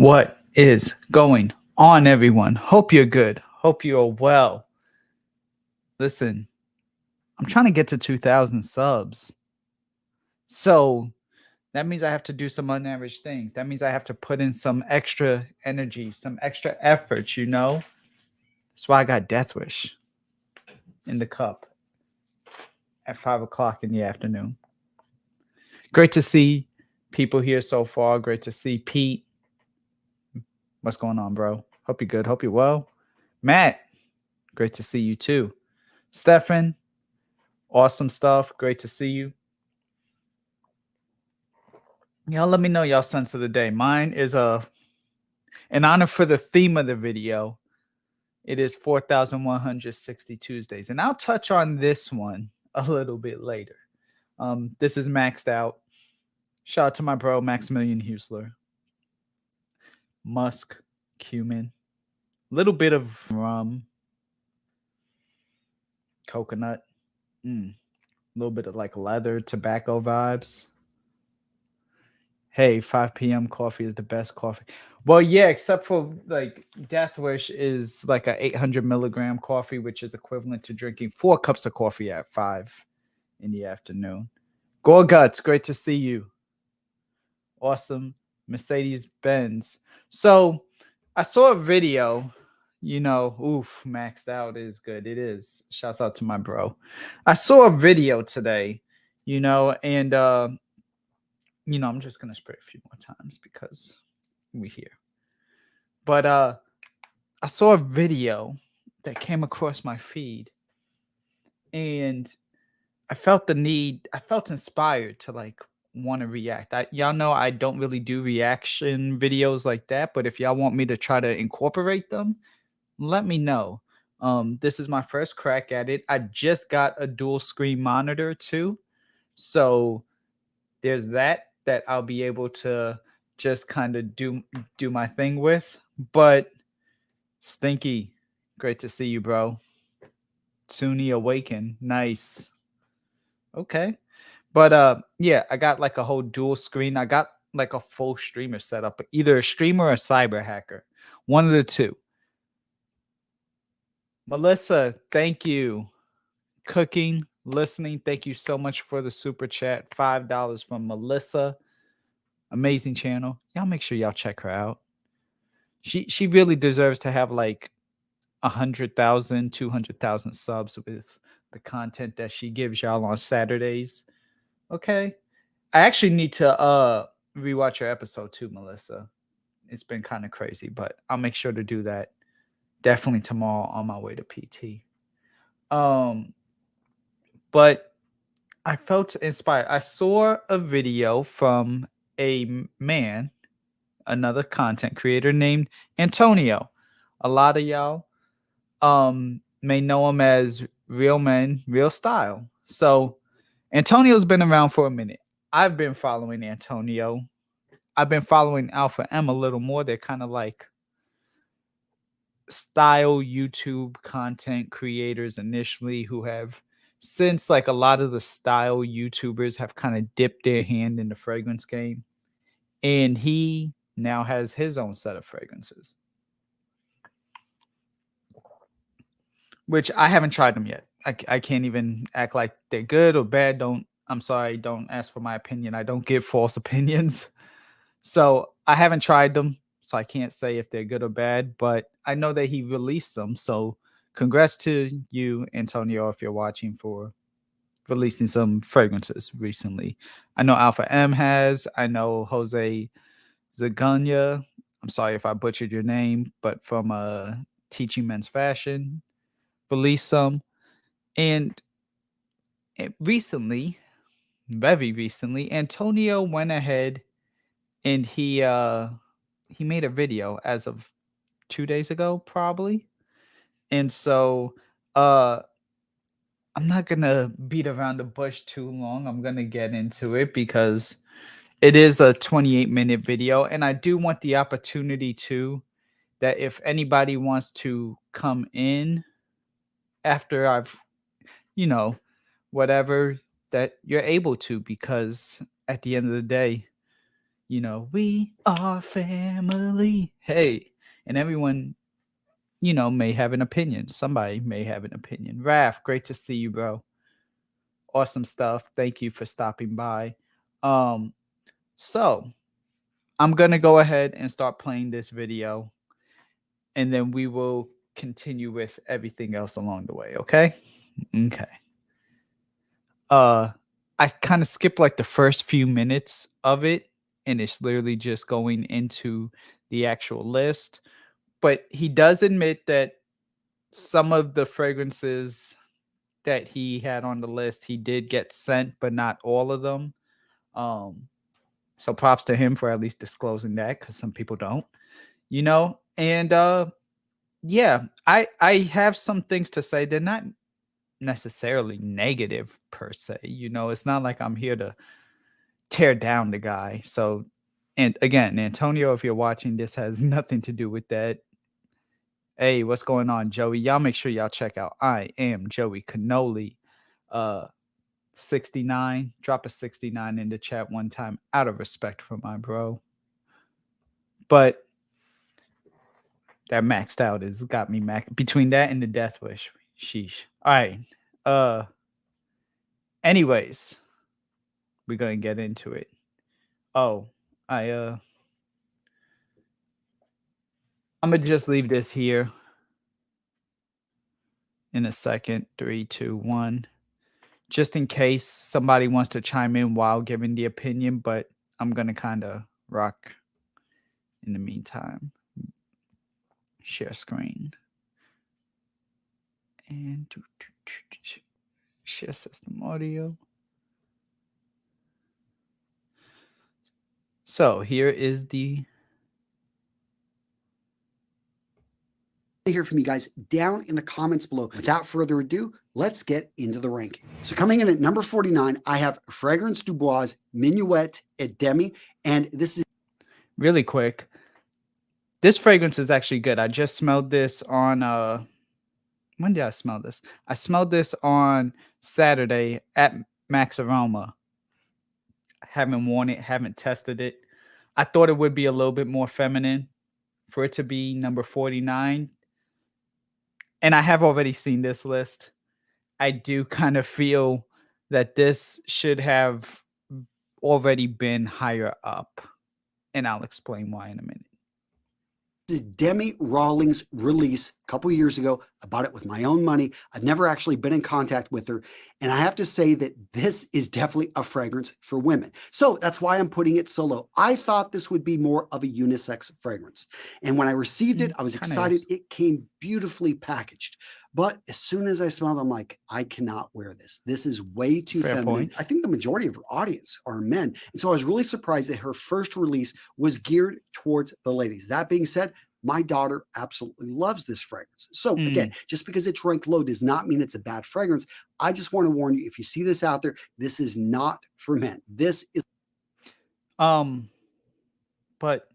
What is going on, everyone? Hope you're good. Hope you're well. Listen, I'm trying to get to 2,000 subs. So that means I have to do some unaverage things. That means I have to put in some extra energy, some extra effort, you know? That's why I got Death Wish in the cup at 5 o'clock in the afternoon. Great to see people here so far. Great to see Pete. What's going on, bro? Hope you're good. Hope you're well. Matt, great to see you too. Stefan, awesome stuff. Great to see you. Y'all let me know y'all sense of the day. Mine is in honor for the theme of the video. It is 4,160 Tuesdays. And I'll touch on this one a little bit later. This is maxed out. Shout out to my bro, Maximilian Huesler. Musk, cumin, little bit of rum, coconut, a little bit of like leather, tobacco vibes. Hey, 5 p.m. coffee is the best coffee. Well, yeah, except for like Death Wish is like a 800 milligram coffee, which is equivalent to drinking 4 cups of coffee at 5 in the afternoon. Gorguts, great to see you. Awesome. Mercedes Benz. So I saw a video, maxed out is good. It is. Shouts out to my bro. I saw a video today, and I'm just gonna spray a few more times because we're here. But I saw a video that came across my feed, and I felt inspired to like want to react. Y'all know I don't really do reaction videos like that, but if y'all want me to try to incorporate them, let me know. This is my first crack at it. I just got a dual screen monitor too, so there's that I'll be able to just kind of do my thing with. But Stinky, great to see you, bro. Toonie Awaken, nice. Okay. But yeah, I got like a whole dual screen. I got like a full streamer setup, either a streamer or a cyber hacker. One of the two. Melissa, thank you. Cooking, listening, thank you so much for the super chat. $5 from Melissa. Amazing channel. Y'all make sure y'all check her out. She really deserves to have like 100,000, 200,000 subs with the content that she gives y'all on Saturdays. Okay. I actually need to rewatch your episode too, Melissa. It's been kind of crazy, but I'll make sure to do that definitely tomorrow on my way to PT. But I felt inspired. I saw a video from a man, another content creator named Antonio. A lot of y'all may know him as Real Men, Real Style. So Antonio's been around for a minute. I've been following Antonio. I've been following Alpha M a little more. They're kind of like style YouTube content creators initially who have since like a lot of the style YouTubers have kind of dipped their hand in the fragrance game. And he now has his own set of fragrances, which I haven't tried them yet. I can't even act like they're good or bad. I'm sorry, don't ask for my opinion. I don't give false opinions. So I haven't tried them, so I can't say if they're good or bad, but I know that he released them. So congrats to you, Antonio, if you're watching, for releasing some fragrances recently. I know Alpha M has. I know Jose Zaganya. I'm sorry if I butchered your name, but from Teaching Men's Fashion, released some. And recently, very recently, Antonio went ahead and he made a video as of 2 days ago, probably. And so I'm not gonna beat around the bush too long. I'm gonna get into it because it is a 28-minute video, and I do want the opportunity to that if anybody wants to come in after I've whatever, that you're able to, because at the end of the day, You know, we are family. Hey, and everyone, you know, may have an opinion. Somebody may have an opinion. Raph, great to see you, bro. Awesome stuff. Thank you for stopping by. Um, so I'm gonna go ahead and start playing this video, and then we will continue with everything else along the way. Okay. Okay. I kind of skipped like the first few minutes of it, and it's literally just going into the actual list. But he does admit that some of the fragrances that he had on the list he did get sent, but not all of them. Um, so props to him for at least disclosing that, because some people don't, you know. And yeah, I have some things to say. They're not necessarily negative per se. You know, it's not like I'm here to tear down the guy. So, and again, Antonio, if you're watching, this has nothing to do with that. Hey, what's going on, Joey? Y'all make sure y'all check out I Am Joey Cannoli. 69. Drop a 69 in the chat one time out of respect for my bro. But that maxed out has got me between that and the death wish. Sheesh. All right. Anyways, we're gonna get into it. Oh, I'm gonna just leave this here in a second. 3, 2, 1. Just in case somebody wants to chime in while giving the opinion, but I'm gonna kind of rock in the meantime. Share screen. And share system audio. So here is the hear from you guys down in the comments below. Without further ado, let's get into the ranking. So coming in at number 49, I have Fragrance Du Bois Minuet et Demi, and this is really quick. This fragrance is actually good. I just smelled this on when did I smell this? I smelled this on Saturday at Max Aroma. Haven't worn it, haven't tested it. I thought it would be a little bit more feminine for it to be number 49. And I have already seen this list. I do kind of feel that this should have already been higher up. And I'll explain why in a minute. is Demi Rawlings' release a couple years ago. I bought it with my own money. I've never actually been in contact with her. And I have to say that this is definitely a fragrance for women. So that's why I'm putting it so low. I thought this would be more of a unisex fragrance. And when I received it, I was excited. It came beautifully packaged. But as soon as I smelled it, I'm like, I cannot wear this. This is way too feminine. Point. I think the majority of her audience are men. And so I was really surprised that her first release was geared towards the ladies. That being said, my daughter absolutely loves this fragrance. So again, just because it's ranked low does not mean it's a bad fragrance. I just want to warn you, if you see this out there, this is not for men. This is but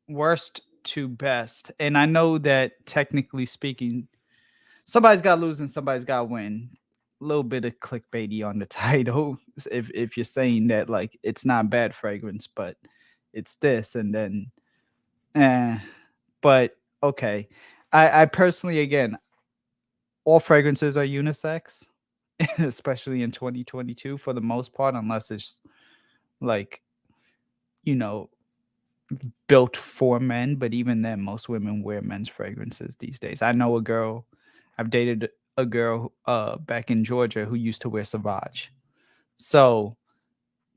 worst to best. And I know that technically speaking, somebody's got to lose and somebody's got to win. A little bit of clickbaity on the title. If you're saying that like it's not bad fragrance, but it's this, and then but okay. I personally, again, all fragrances are unisex, especially in 2022 for the most part, unless it's like, you know, built for men. But even then, most women wear men's fragrances these days. I know a girl, I've dated a girl back in Georgia who used to wear Sauvage. So,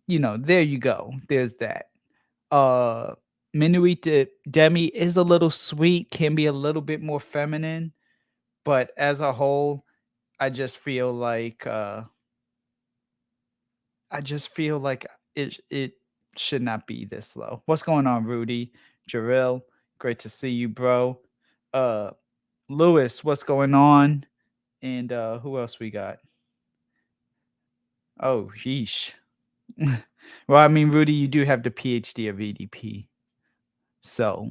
you know, there you go. There's that. Minuit Demi is a little sweet, can be a little bit more feminine, but as a whole, I just feel like it should not be this low. What's going on, Rudy? Jarrell, great to see you, bro. Lewis, what's going on? And who else we got? Oh, sheesh. Well, I mean, Rudy, you do have the PhD of EDP. So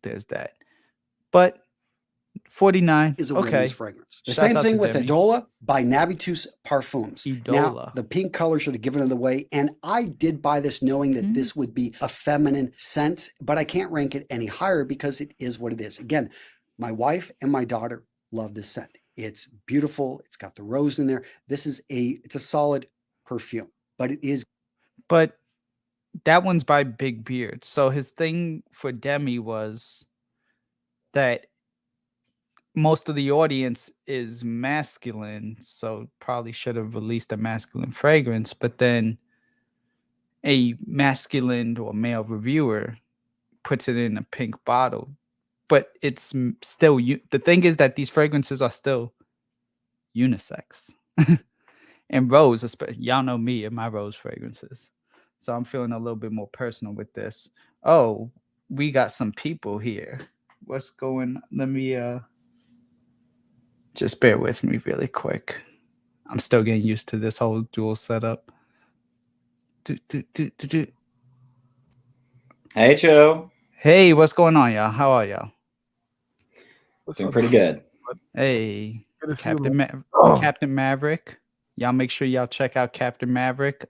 there's that. But $49. is a women's Okay. fragrance. The Shouts same out to thing with Demi. Idola by Navitus Parfums. Now, Idola. the pink color should have given it away, and I did buy this knowing that this would be a feminine scent, but I can't rank it any higher because it is what it is. Again, my wife and my daughter love this scent. It's beautiful. It's got the rose in there. It's a solid perfume, but it is. But that one's by Big Beard. So his thing for Demi was that most of the audience is masculine, so probably should have released a masculine fragrance, but then a masculine or male reviewer puts it in a pink bottle. But it's still the thing is that these fragrances are still unisex. And rose, y'all know me and my rose fragrances. So I'm feeling a little bit more personal with this. Oh, we got some people here. What's going? Let me just bear with me really quick. I'm still getting used to this whole dual setup. Hey, Joe. Hey, what's going on, y'all? How are y'all? Doing pretty good. Hey, Good to see you, Captain Maverick. Y'all make sure y'all check out Captain Maverick.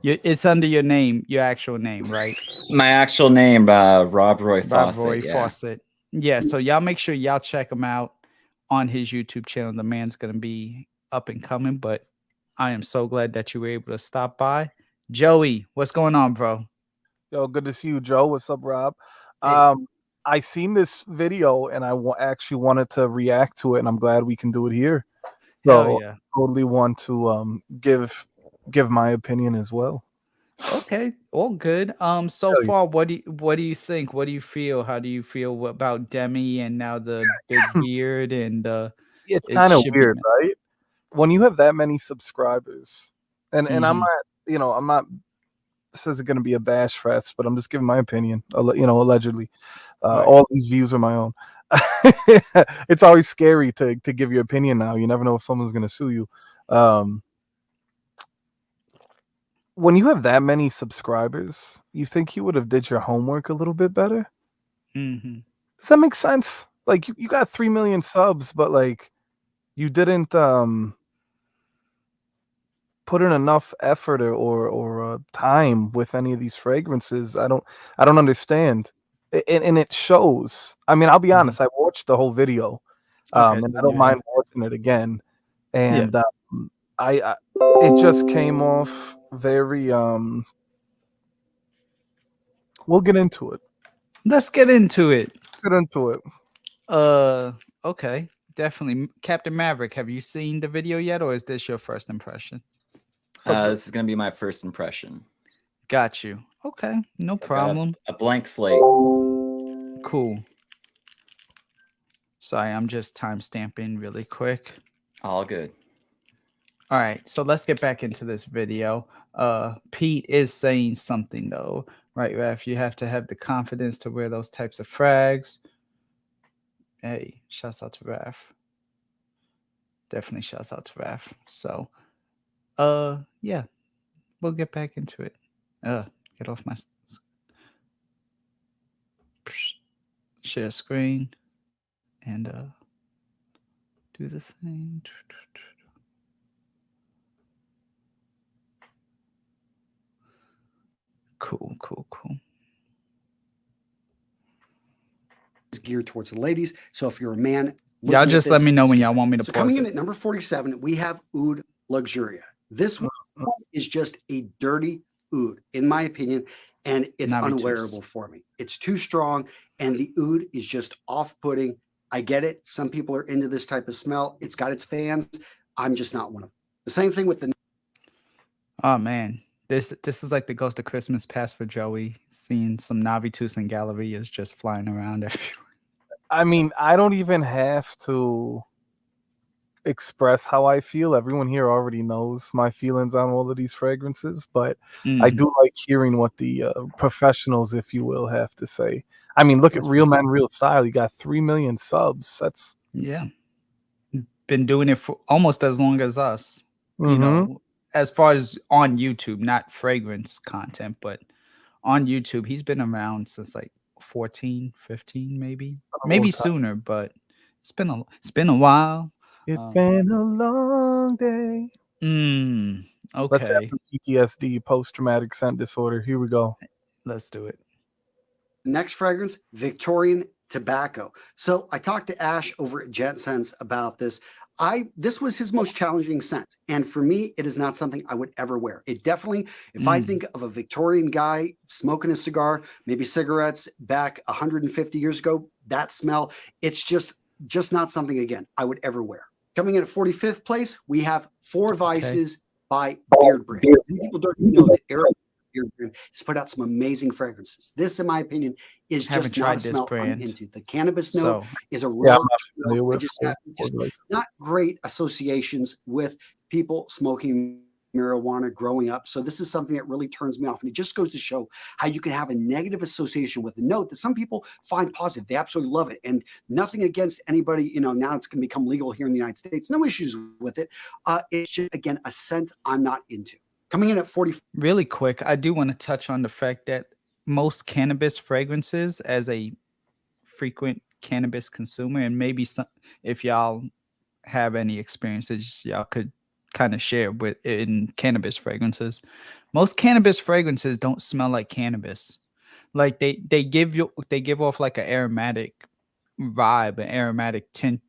It's under your name, your actual name, right? My actual name, Robroy Fawcett. Robroy Fawcett. Yeah, so y'all make sure y'all check him out on his YouTube channel. The man's gonna be up and coming, but I am so glad that you were able to stop by. Joey, what's going on, bro? Yo, good to see you, Joe. What's up, Rob? Hey. I seen this video and I actually wanted to react to it, and I'm glad we can do it here. So Hell yeah. Totally want to give my opinion as well. Okay, all good. So far, what do you think? What do you feel? How do you feel about Demi and now the big beard and it's kind of weird, right? When you have that many subscribers, and I'm not, this isn't going to be a bash fest, but I'm just giving my opinion. Allegedly, Right. all these views are my own. It's always scary to give your opinion now. You never know if someone's going to sue you. When you have that many subscribers, you think you would have did your homework a little bit better? Mm-hmm. Does that make sense? Like you got 3 million subs, but like you didn't put in enough effort or time with any of these fragrances. I don't understand, and it shows. I mean, I'll be honest. I watched the whole video, and I don't mind watching it again. And I it just came off very. We'll get into it. Let's get into it. Get into it. Okay, definitely. Captain Maverick, have you seen the video yet, or is this your first impression? This is gonna be my first impression. Got you. Okay, no problem. A blank slate. Cool. Sorry, I'm just timestamping really quick. All good. All right, so let's get back into this video. Pete is saying something though, right, Raf? You have to have the confidence to wear those types of frags. Hey, shouts out to Raf. Definitely shouts out to Raf. So, yeah, we'll get back into it. Get off my share screen and do the thing. Cool. It's geared towards the ladies. So if you're a man, y'all just let me know when y'all want me to so pause coming it. in at number 47, we have Oud Luxuria. This one is just a dirty oud, in my opinion, and it's unwearable for me. It's too strong, and the oud is just off-putting. I get it. Some people are into this type of smell. It's got its fans. I'm just not one of them. The same thing with the. Oh man, this is like the Ghost of Christmas Past for Joey. Seeing some navitus and gallerias just flying around everywhere. I mean, I don't even have to express how I feel. Everyone here already knows my feelings on all of these fragrances, but I do like hearing what the professionals, if you will, have to say. I mean, look at Real Men, Real Style. You got 3 million subs. That's been doing it for almost as long as us. You know, as far as on YouTube, not fragrance content, but on YouTube, he's been around since like 14, 15, maybe A long time. sooner, but it's been a while. It's been a long day. Let's have Okay, some PTSD, post-traumatic scent disorder. Here we go. let's do it. Next fragrance, Victorian Tobacco. So I talked to Ash over at Gentscents about this. This was his most challenging scent. And for me, it is not something I would ever wear. It definitely, if I think of a Victorian guy smoking a cigar, maybe cigarettes back 150 years ago, that smell, it's just not something, again, I would ever wear. Coming in at 45th place, we have Four Vices by Beard Brand. Many people don't know that Eric Beard Brand has put out some amazing fragrances. This, in my opinion, is Haven't just tried not a this smell brand. I'm into. The cannabis So note is a Yeah, real, I'm not familiar I with just Four have just Vices. not great associations with people smoking marijuana growing up. So this is something that really turns me off. And it just goes to show how you can have a negative association with a note that some people find positive. They absolutely love it. And nothing against anybody, now it's going to become legal here in the United States. No issues with it. It's just, again, a scent I'm not into. Coming in at 40. really quick, I do want to touch on the fact that most cannabis fragrances, as a frequent cannabis consumer, and maybe some, if y'all have any experiences y'all could kind of share with in cannabis fragrances. Most cannabis fragrances don't smell like cannabis. Like they give off like an aromatic vibe, an aromatic tint,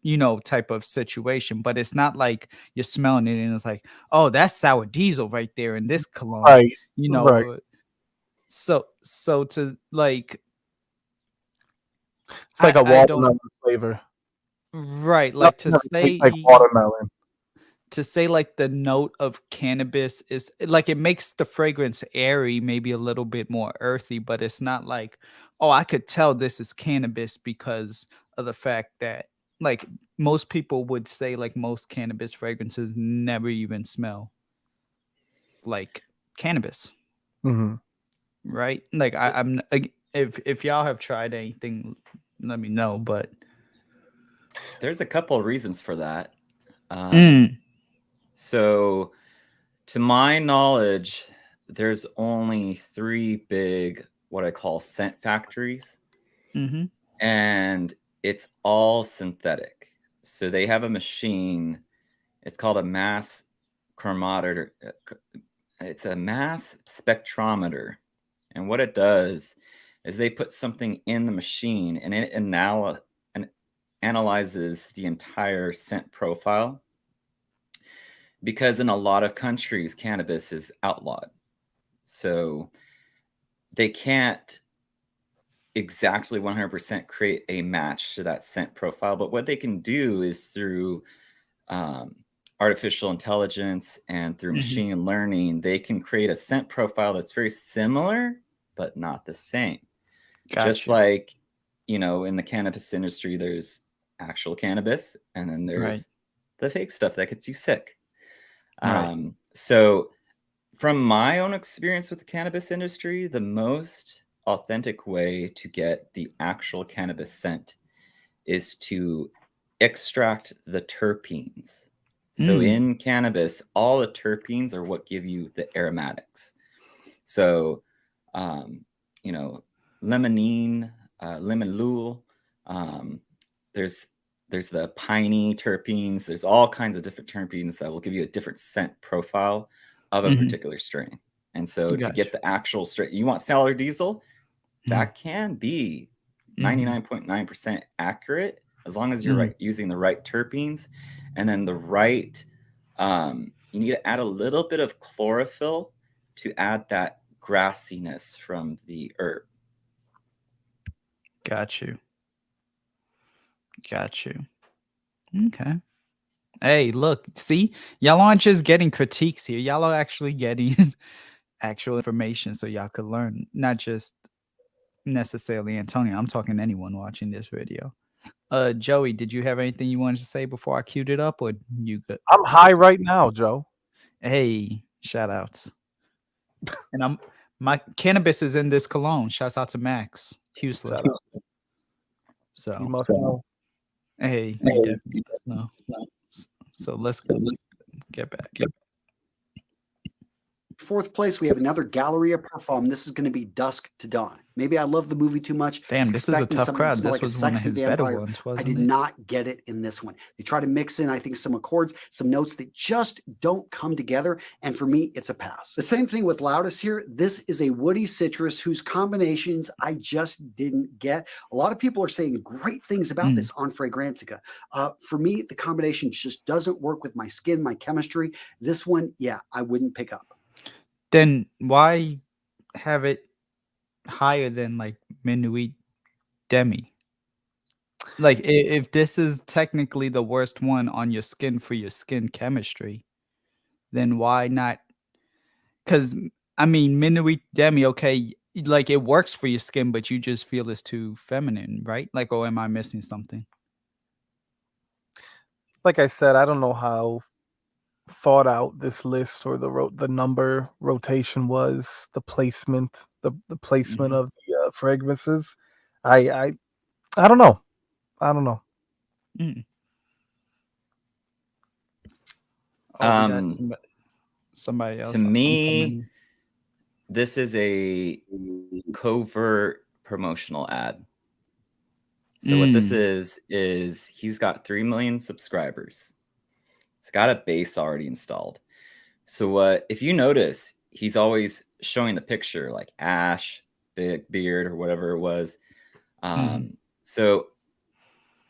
type of situation, but it's not like you're smelling it and it's like, oh, that's sour diesel right there in this cologne. Right. Right. So to like, It's like I a watermelon flavor. Right, like to Nothing say tastes like watermelon. like the note of cannabis is like, it makes the fragrance airy, maybe a little bit more earthy, but it's not like, oh, I could tell this is cannabis because of the fact that, like, most people would say like most cannabis fragrances never even smell like cannabis, right? Like if y'all have tried anything, let me know. But There's a couple of reasons for that. So, to my knowledge, there's only 3 big, what I call scent factories, and it's all synthetic. So they have a machine. It's called a mass chromometer. It's a mass spectrometer, and what it does is they put something in the machine, and it analyzes the entire scent profile. Because in a lot of countries, cannabis is outlawed. So they can't exactly 100% create a match to that scent profile. But what they can do is through artificial intelligence and through machine learning, they can create a scent profile that's very similar, but not the same. Just like, in the cannabis industry, there's actual cannabis, and then there's the fake stuff that gets you sick. So from my own experience with the cannabis industry, the most authentic way to get the actual cannabis scent is to extract the terpenes. So in cannabis, all the terpenes are what give you the aromatics. So, limonene, limonene, there's the piney terpenes. There's all kinds of different terpenes that will give you a different scent profile of a particular strain. And so to get the actual strain, you want sour diesel, that can be 99.9% accurate as long as you're using the right terpenes, and then the right, you need to add a little bit of chlorophyll to add that grassiness from the herb. Got you. Okay. Hey, look, see, y'all aren't just getting critiques here. Y'all are actually getting actual information so y'all could learn, not just necessarily Antonio. I'm talking to anyone watching this video. Joey, did you have anything you wanted to say before I queued it up, or you good? I'm high right now, Joe. Hey, shout outs. And my cannabis is in this cologne. Shouts out to Max Hughes. So you must know. Hey, you definitely must know. So let's get back. 4th place, we have another Galleria Parfum. This is going to be Dusk to Dawn. Maybe I love the movie too much. Damn, this is a Expecting tough something that crowd. smelled This like a was one of sexy his better vampire. ones, I wasn't did it? not get it in this one. They try to mix in, I think, some accords, some notes that just don't come together. And for me, it's a pass. The same thing with Loudest here. This is a woody citrus whose combinations I just didn't get. A lot of people are saying great things about this on Fragrantica. For me, the combination just doesn't work with my skin, my chemistry. This one, yeah, I wouldn't pick up. Then why have it higher than like Minuit Demi? Like if this is technically the worst one on your skin for your skin chemistry, then why not? Because I mean, Minuit Demi, okay, like it works for your skin, but you just feel it's too feminine, right? Like, or am I missing something? Like I said, I don't know how thought out this list or the number rotation was, the placement, the placement of the fragrances. I don't know. I don't know. Oh, we got somebody else. To me, this is a covert promotional ad. So what this is he's got 3 million subscribers. It's got a base already installed. So if you notice, he's always showing the picture like Ash, big beard, or whatever it was. So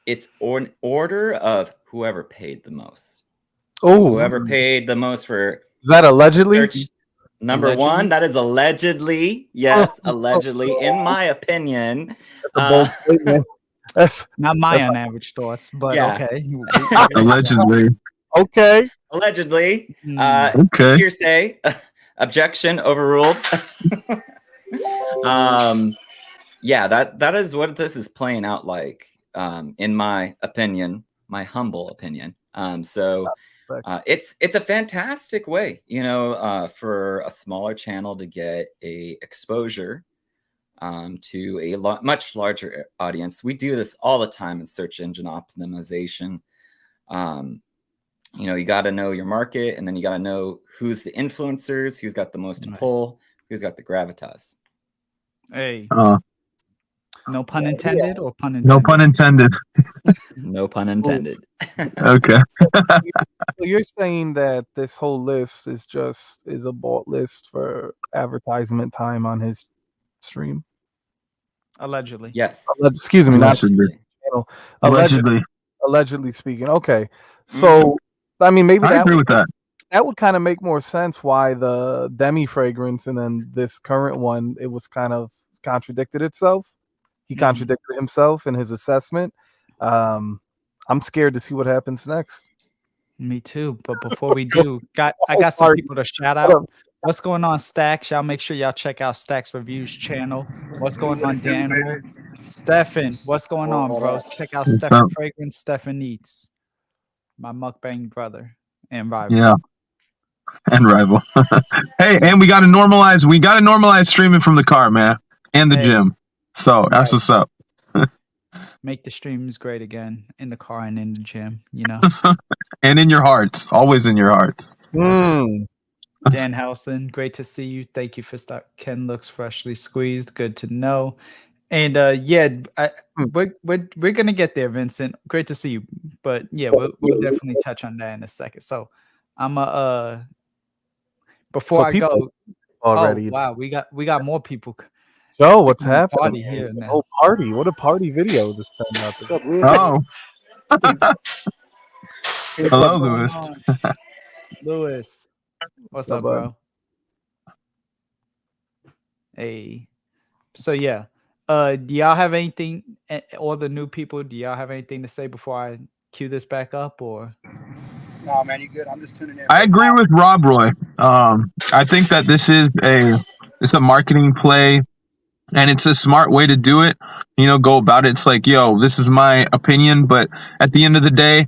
it's an order of whoever paid the most. Oh, whoever paid the most for is that allegedly? Number one, that is allegedly. Yes, allegedly. In my opinion, that's a bold statement. That's not my unaverage thoughts, but yeah. okay. Allegedly. Okay. Allegedly. Okay. Hearsay. Objection overruled. Yeah, that is what this is playing out like, in my opinion, my humble opinion. So it's a fantastic way, you know, for a smaller channel to get a exposure to a much larger audience. We do this all the time in search engine optimization. You know, you got to know your market, and then you got to know who's the influencers, who's got the most to pull, who's got the gravitas. Hey. No pun intended, or pun intended? No pun intended. No pun intended. Okay. So you're saying that this whole list is a bought list for advertisement time on his stream? Allegedly. Yes. Excuse me, Allegedly. Allegedly speaking. Okay. So I mean, maybe I agree with that. That would kind of make more sense why the demi fragrance and then this current one, it was kind of contradicted itself. He contradicted himself in his assessment. I'm scared to see what happens next. Me too. But before we do, I got some people to shout out. What's going on, Stacks? Y'all make sure y'all check out Stacks Reviews channel. What's going on, Daniel? Stefan, what's going on, bros? Check out Stefan Fragrance, Stefan Eats. My mukbang brother and rival. Yeah. And rival. Hey, and we gotta normalize streaming from the car, man. And the gym. So that's what's up. Make the streams great again in the car and in the gym, you know. And in your hearts. Always in your hearts. Dan Housen, great to see you. Thank you for stop. Ken looks freshly squeezed. Good to know. And we're gonna get there, Vincent. Great to see you. But yeah, we'll definitely touch on that in a second. So I'm before I go already. Oh, wow, we got more people. Joe, what's happening? Party here now. Oh, party! What a party video this turned out to be. Oh. Hello, Lewis. Lewis, what's up, bro? Hey, so yeah, do y'all have anything? All the new people, do y'all have anything to say before I cue this back up, or? No, man, you good? I'm just tuning in. I agree with Robroy. I think that this is a marketing play, and it's a smart way to do it. You know, go about it. It's like, yo, this is my opinion, but at the end of the day,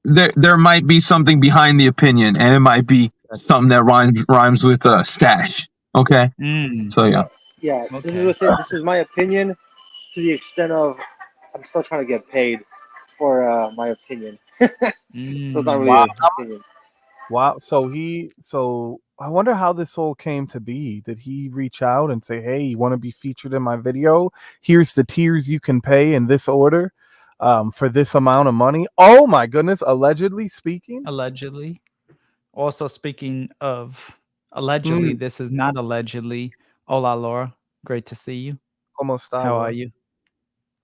there might be something behind the opinion, and it might be something that rhymes with stash. Okay. So yeah. Yeah. Okay. This is my opinion, to the extent of I'm still trying to get paid for my opinion. So it's not really an opinion. Wow. So I wonder how this all came to be. Did he reach out and say, "Hey, you want to be featured in my video? Here's the tiers you can pay in this order, for this amount of money." Oh my goodness! Allegedly speaking. Allegedly. Also, speaking of allegedly, this is not allegedly. Hola, Laura. Great to see you. ¿Cómo está, How Laura? are you?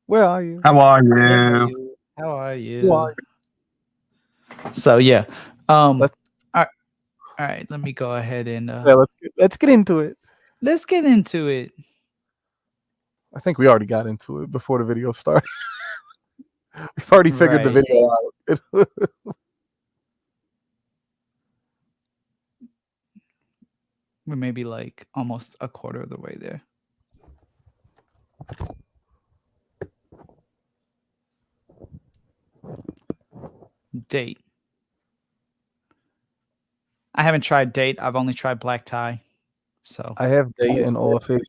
Where are you? How are you? How are Who you? are So yeah. Let's All right. Let me go ahead and let's get into it. let's get into it. I think we already got into it before the video started. We've already figured the Right. video out. We're maybe like almost a quarter of the way there. Date. I haven't tried date. I've only tried black tie. So I have date in office.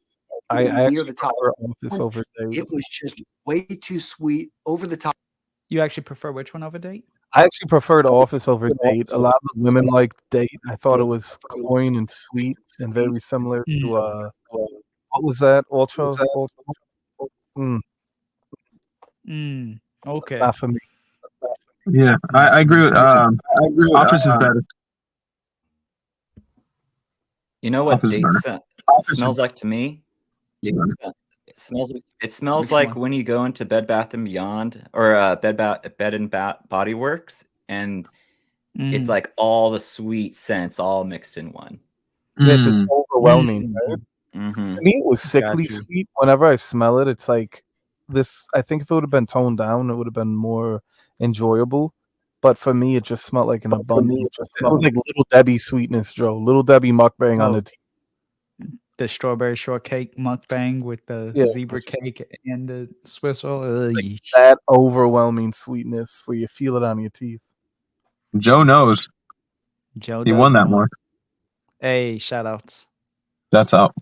I Near actually the top. prefer office over date. It was just way too sweet, over the top. you actually prefer which one over date? I actually preferred office over date. A lot of the women like date. I thought it was cloying and sweet and very similar to what was that? Ultra. Okay. Not for me. Yeah, I agree with office is better. You know what Office date burner. scent Office smells like to me? It smells Which like one? when you go into Bed Bath and Beyond or Bed and Body Works, and it's like all the sweet scents all mixed in one. It's just overwhelming. Right? Mm-hmm. To me, it was sickly sweet. Whenever I smell it, it's like this. I think if it would have been toned down, it would have been more enjoyable. But for me, it just smelled like an abundance. It was like Little Debbie sweetness, Joe. Little Debbie mukbang on the teeth. The strawberry shortcake mukbang with the zebra cake and the Swiss roll. Like that overwhelming sweetness where you feel it on your teeth. Joe knows. Joe He does won that know. one. Hey, shout outs. That's out.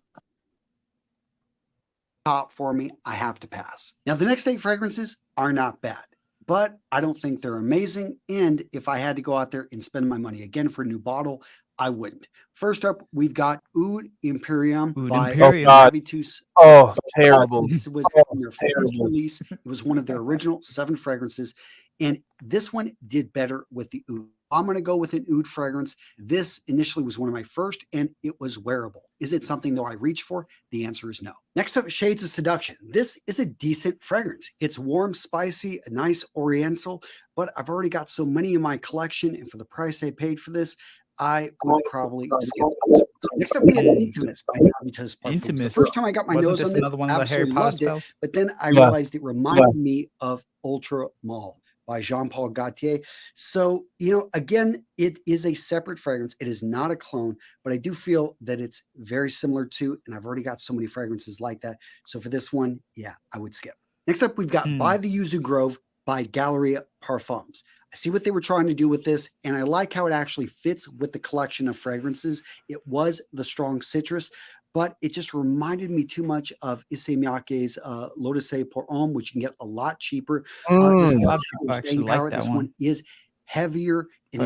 Top for me, I have to pass. Now, the next 8 fragrances are not bad, but I don't think they're amazing. And if I had to go out there and spend my money again for a new bottle, I wouldn't. First up, we've got Oud Imperium by Navitus. Oh, terrible. This was their first release. It was one of their original 7 fragrances. And this one did better with the Oud. I'm going to go with an Oud fragrance. This initially was one of my first, and it was wearable. Is it something though I reach for? The answer is no. Next up, Shades of Seduction. This is a decent fragrance. It's warm, spicy, a nice oriental, but I've already got so many in my collection, and for the price I paid for this, I would probably skip this. Next up, we have Intimus by Navitus Parfums. The first time I got my nose on this, absolutely loved it, but then I realized it reminded me of Ultra Mall by Jean-Paul Gaultier. So, again, it is a separate fragrance. It is not a clone, but I do feel that it's very similar to, and I've already got so many fragrances like that. So for this one, yeah, I would skip. Next up, we've got By the Yuzu Grove by Galleria Parfums. I see what they were trying to do with this, and I like how it actually fits with the collection of fragrances. It was the strong citrus, but it just reminded me too much of Issey Miyake's Lotus pour Homme, which you can get a lot cheaper. This one is heavier. It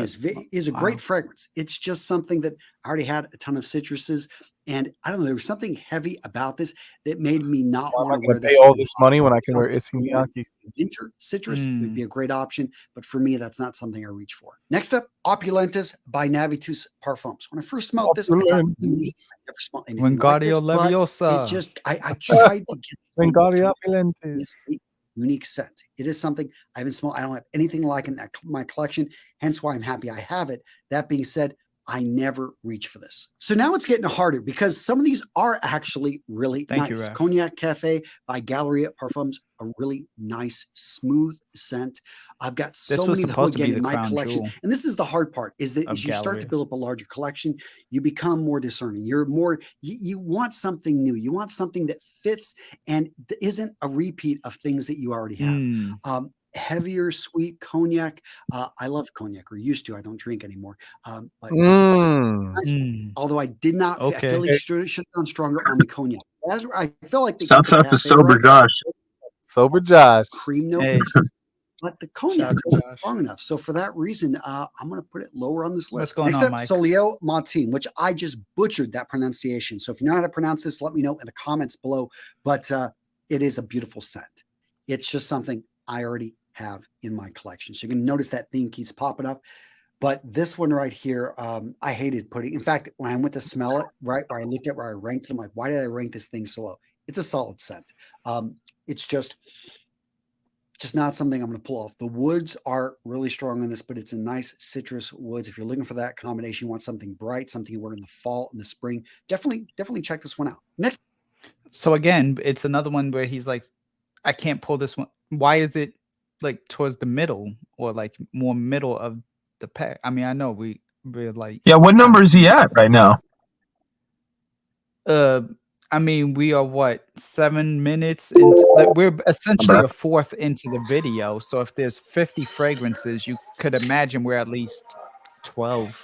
is a great fragrance. It's just something that I already had a ton of citruses, and I don't know, there was something heavy about this that made me not want to wear this. Pay all this money when I can wear Issey Miyake. Winter citrus would be a great option, but for me, that's not something I reach for. Next up, Opulentus by Navitus Parfums. When I first smelled this, I thought unique. I never smelled anything like this, but it just, I tried to get this unique scent. It is something I haven't smelled. I don't have anything like in my collection, hence why I'm happy I have it. That being said, I never reach for this. So now it's getting harder because some of these are actually really nice. Cognac Cafe by Galleria Parfums, a really nice, smooth scent. I've got so many again in my collection. And this is the hard part, is that as you start to build up a larger collection, you become more discerning. You're more, you want something new. You want something that fits and isn't a repeat of things that you already have. Heavier, sweet cognac. I love cognac, or used to. I don't drink anymore. But although I did not, I feel like should have gone stronger on the cognac. I feel like shouts out to Sober Josh. Sober Josh. Cream note. but the cognac isn't strong enough. So for that reason, I'm going to put it lower on this list. What's going Next on, up, Mike? Solio Martin, which I just butchered that pronunciation. So if you know how to pronounce this, let me know in the comments below. But it is a beautiful scent. It's just something I already have in my collection. So you can notice that theme keeps popping up. But this one right here, I hated putting. In fact, when I went to smell it, right where I looked at where I ranked it, I'm like, why did I rank this thing so low? It's a solid scent. It's just not something I'm going to pull off. The woods are really strong on this, but it's a nice citrus woods. If you're looking for that combination, you want something bright, something you wear in the fall and the spring, definitely check this one out. Next. So again, it's another one where he's like, I can't pull this one. Why is it like towards the middle or like more middle of the pack? I mean, I know we're like, yeah. What number is he at right now? I mean, we are what, 7 minutes into, like, we're essentially a fourth into the video. So if there's 50 fragrances, you could imagine we're at least 12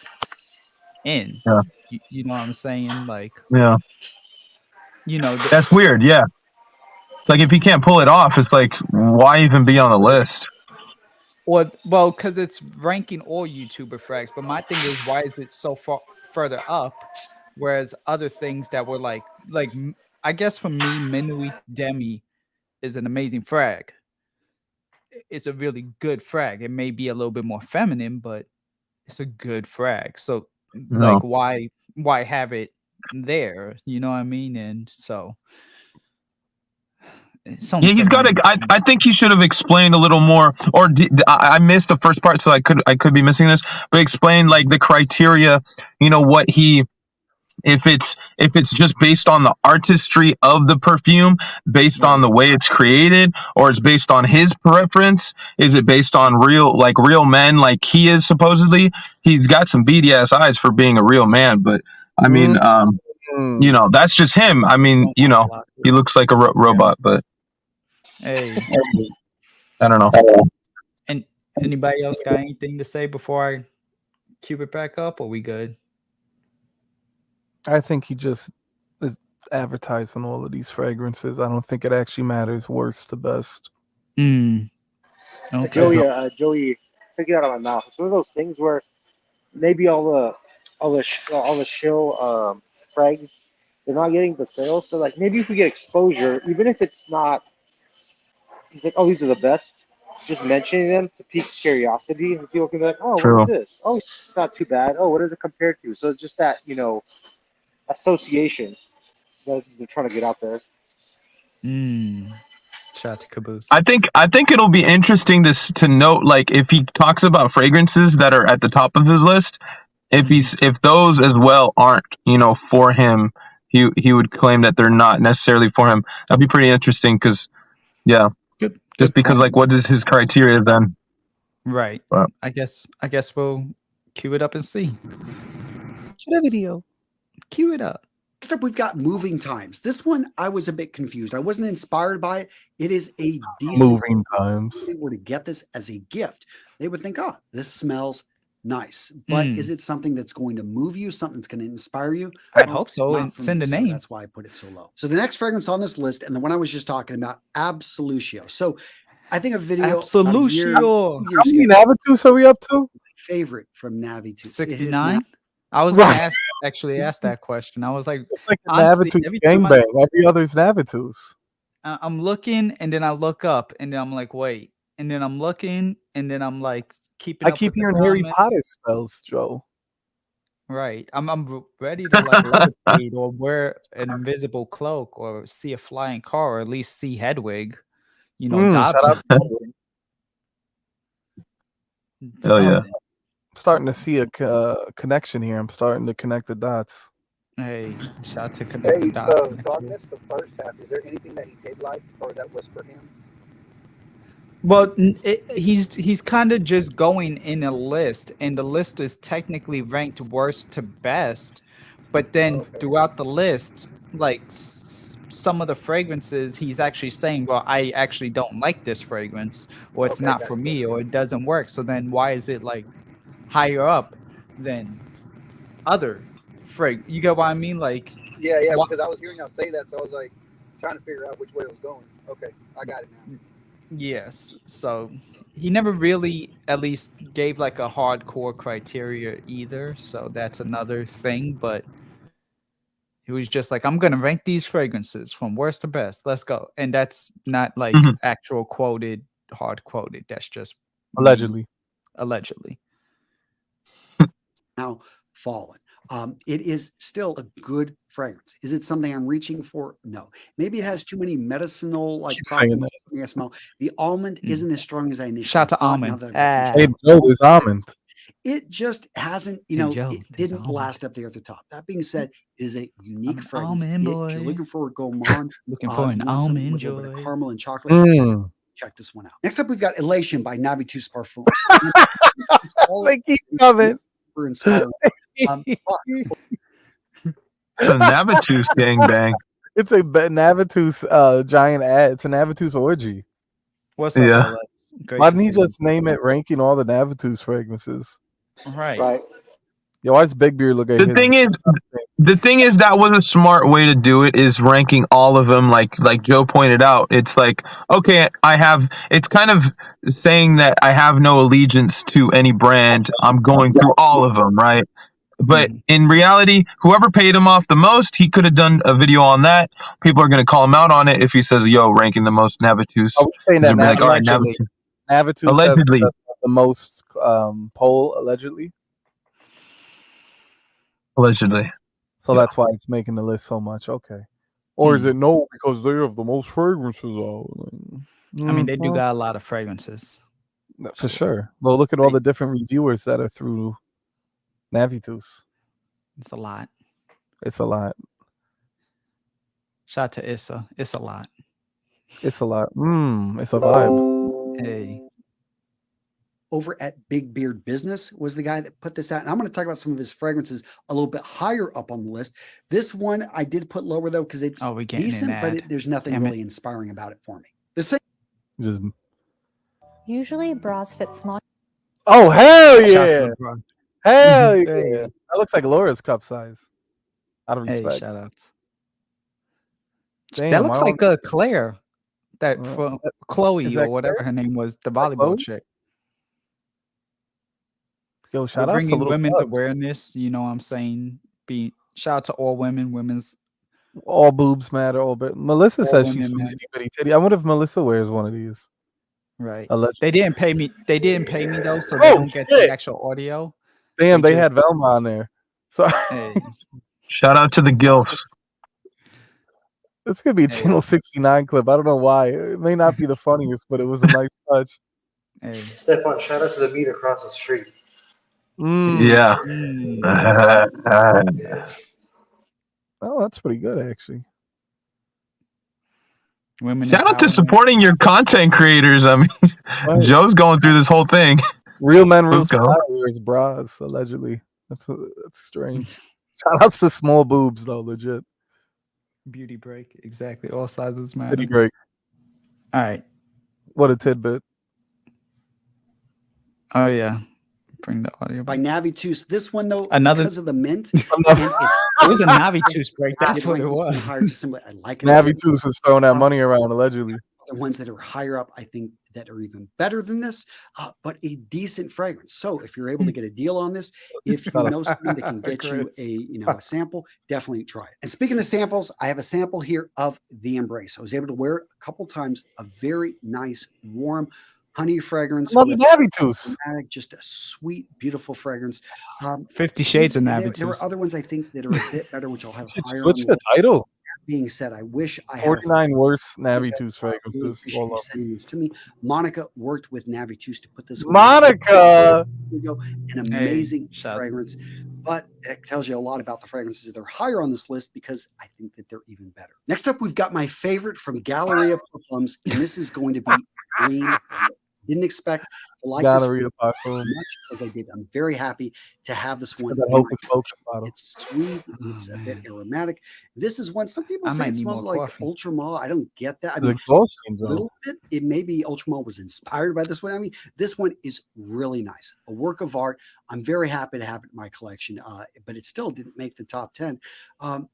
in. Yeah. You know what I'm saying? Like, yeah, you know, that's weird. Yeah, it's like if he can't pull it off, it's like why even be on the list? Or well, because it's ranking all YouTuber frags. But my thing is, why is it so far further up? Whereas other things that were like I guess for me, Minuit Demi is an amazing frag. It's a really good frag. It may be a little bit more feminine, but it's a good frag. So like, why have it there? You know what I mean? And so yeah, he's got to. I think he should have explained a little more, or I missed the first part, so I could be missing this. But explain like the criteria. You know what he. If it's just based on the artistry of the perfume, based on the way it's created, or it's based on his preference, is it based on real men like he is supposedly? He's got some beady ass eyes for being a real man, but I mean, you know, that's just him. I mean, you know, he looks like a robot, but hey, I don't know. And anybody else got anything to say before I cue it back up? Or we good? I think he just is advertising all of these fragrances. I don't think it actually matters worst to best. Okay. Joey, take it out of my mouth. It's one of those things where maybe all the shill frags, they're not getting the sales. So like maybe if we get exposure, even if it's not, he's like, oh, these are the best. Just mentioning them to pique curiosity, and people can be like, oh, what is this? Oh, it's not too bad. Oh, what is it compared to? So it's just that, you know, association that they're trying to get out there. Shout out to Caboose. I think it'll be interesting to note, like, if he talks about fragrances that are at the top of his list, if those as well aren't, you know, for him, he would claim that they're not necessarily for him. That'd be pretty interesting because, yeah, good because point. like, what is his criteria then? Right. Well, I guess we'll cue it up and see. Cue the video. Cue it up. Next up, we've got moving times. This one, I was a bit confused. I wasn't inspired by it. It is a decent moving times. If they were to get this as a gift, they would think, oh, this smells nice. But is it something that's going to move you? Something that's going to inspire you? I'd hope so. And send a name. So that's why I put it so low. So the next fragrance on this list, and the one I was just talking about, Absolutio. So I think a video. Absolutio. How many navitus are we up to? Favorite from Navitus. 69. I was going to ask that question. I was like, it's like a Navitus gangbang. Every other's Navitus. I'm looking, and then I look up, and then I'm like, wait. And then I'm looking, and then I'm like, I keep hearing Harry Potter spells, Joe. Right. I'm ready to like levitate or wear an invisible cloak or see a flying car or at least see Hedwig. You know, shout out to Hedwig. Oh yeah. I'm starting to see a connection here. I'm starting to connect the dots. Hey, shout out to connect the dots. So I missed the first half. Is there anything that he did like, or that was for him? Well, he's kind of just going in a list, and the list is technically ranked worst to best. But then throughout the list, like some of the fragrances, he's actually saying, well, I actually don't like this fragrance, or it's not for me, or it doesn't work. So then why is it like higher up than other you get what I mean? Like, yeah, because I was hearing y'all say that, so I was like trying to figure out which way it was going. Okay, I got it now. Yes. So he never really at least gave like a hardcore criteria either, so that's another thing. But he was just like, I'm gonna rank these fragrances from worst to best. Let's go. And that's not like Mhm. actual quoted, hard quoted. That's just me, Allegedly. allegedly. Now fallen. It is still a good fragrance. Is it something I'm reaching for? No. Maybe it has too many medicinal like Keep saying properties. I smell. The almond isn't as strong as I initially Shout to thought. Now almond. that I've got some Hey, Joe, there's almond. it just hasn't, Hey, Joe, it there's didn't almond. last up there at the top. That being said, it is a unique an fragrance. almond If boy. you're looking for a gourmand, Looking for an you want something almond with a little bit of joy. caramel and chocolate, Mm. check this one out. Next up, we've got Elation by Navitus Parfums. They keep coming. Super inspiring. It's a Navitus gangbang. It's a Navitus giant ad. It's a Navitus orgy. What's up, Yeah. LS? Great Why to didn't he see you. just name it ranking all the Navitus fragrances? Right. Right. Yo, why's Big Beard look at The his? thing is that was a smart way to do it, is ranking all of them like Joe pointed out. It's like, okay, it's kind of saying that I have no allegiance to any brand. I'm going through all of them, right? But in reality, whoever paid him off the most, he could have done a video on that. People are going to call him out on it if he says, yo, ranking the most Navitus. Are we saying that They're like, all right, Allegedly. Navitus Allegedly. has the most poll, allegedly? Allegedly. So that's why it's making the list so much. Okay. Or is it no, because they have the most fragrances out? I mean, they do well, got a lot of fragrances. for sure. Well, look at all the different reviewers that are through Navitus. It's a lot. It's a lot. Shout out to Issa. It's a lot. It's a lot. It's a vibe. Hey. Over at Big Beard Business was the guy that put this out. And I'm going to talk about some of his fragrances a little bit higher up on the list. This one I did put lower though, because it's decent, but there's nothing really inspiring about it for me. The same. Just Usually bras fit small. oh hell yeah! Chocolate bra. Hell yeah! Hey. That looks like Laura's cup size. Out of Hey, respect. shout outs. Damn, That looks I like don't- Claire. That from Chloe Is that or whatever Claire? her name was, the Chloe? volleyball chick. Yo, shout We're out to bringing Little women's Cubs. awareness. You know what I'm saying? Shout out to all women. Women's All boobs matter. All but Melissa all says she's women from matter. Itty Bitty Titty. I wonder if Melissa wears one of these. Right. Allegedly. They didn't pay me. They didn't pay me though, so they Oh, don't get shit. the actual audio. Damn, they just- had Velma on there. So Hey. Shout out to the Gilfs. this could be a Channel 69 clip. I don't know why. It may not be the funniest, but it was a nice touch. Hey. Stefan, shout out to the meat across the street. Yeah. Yeah. Oh, that's pretty good actually. Women Shout out to empowerment. supporting your content creators. I mean, Right. Joe's going through this whole thing. Real men, real Let's go. style wears bras, allegedly. That's strange. Shout outs to small boobs though, legit. Beauty break. Exactly. All sizes matter. Pretty great. All right. What a tidbit. Oh yeah. Bring the audio By back. Navitus. This one though, Another- because of the mint, Another- and it's It was a Navitus break. That's did what rank it this one was. higher just simply, I like it. a bit. Navitus was throwing that money around allegedly. The ones that are higher up, I think that are even better than this, but a decent fragrance. So if you're able to get a deal on this, if you know someone that can get you a sample, definitely try it. And speaking of samples, I have a sample here of the Embrace. I was able to wear it a couple times. A very nice, warm honey fragrance. Another with Navitus. aromatic, just a sweet, beautiful fragrance. 50 Shades of there Navitus. are other ones I think that are a bit better, which I'll have higher on Switch the the title. being said, I wish I had 49 worst really Navitus fragrances. appreciate you sending this to me. Monica worked with Navitus to put this one Monica. Here we go. An amazing shout out. fragrance, but it tells you a lot about the fragrances that are higher on this list because I think that they're even better. Next up, we've got my favorite from Galleria Parfums, and this is going to be Green. Didn't expect to like this Galleria as Parfum. much as I did. I'm very happy to have this one. That in my Hocus Pocus bottle. It's sweet. It's a bit aromatic. This is one. Some people I say might it need smells more like coffee. Ultra Mall. I don't get that. I It's mean, exhausting a though. little bit. It maybe Ultra Mall was inspired by this one. I mean, this one is really nice. A work of art. I'm very happy to have it in my collection, but it still didn't make the top 10.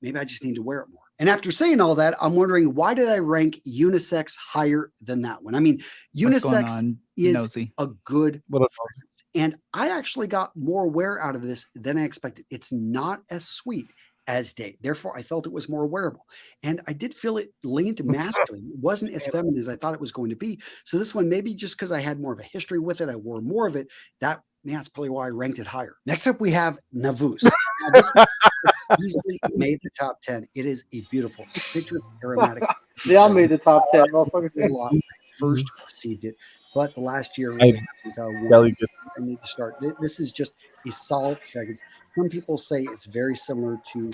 Maybe I just need to wear it more. And after saying all that, I'm wondering, why did I rank unisex higher than that one? I mean, What's going unisex on, is Nosy? a good What else? fragrance. And I actually got more wear out of this than I expected. It's not as sweet as date. Therefore, I felt it was more wearable. And I did feel it leaned masculine. It wasn't as feminine as I thought it was going to be. So this one, maybe just because I had more of a history with it, I wore more of it. That's probably why I ranked it higher. Next up, we have navitus. Now, this easily made the top 10. It is a beautiful citrus aromatic. They all made the top 10, motherfucker. A lot when I first received it, but the last year I really haven't worn belly it. I need to start. This is just a solid fragrance. Some people say it's very similar to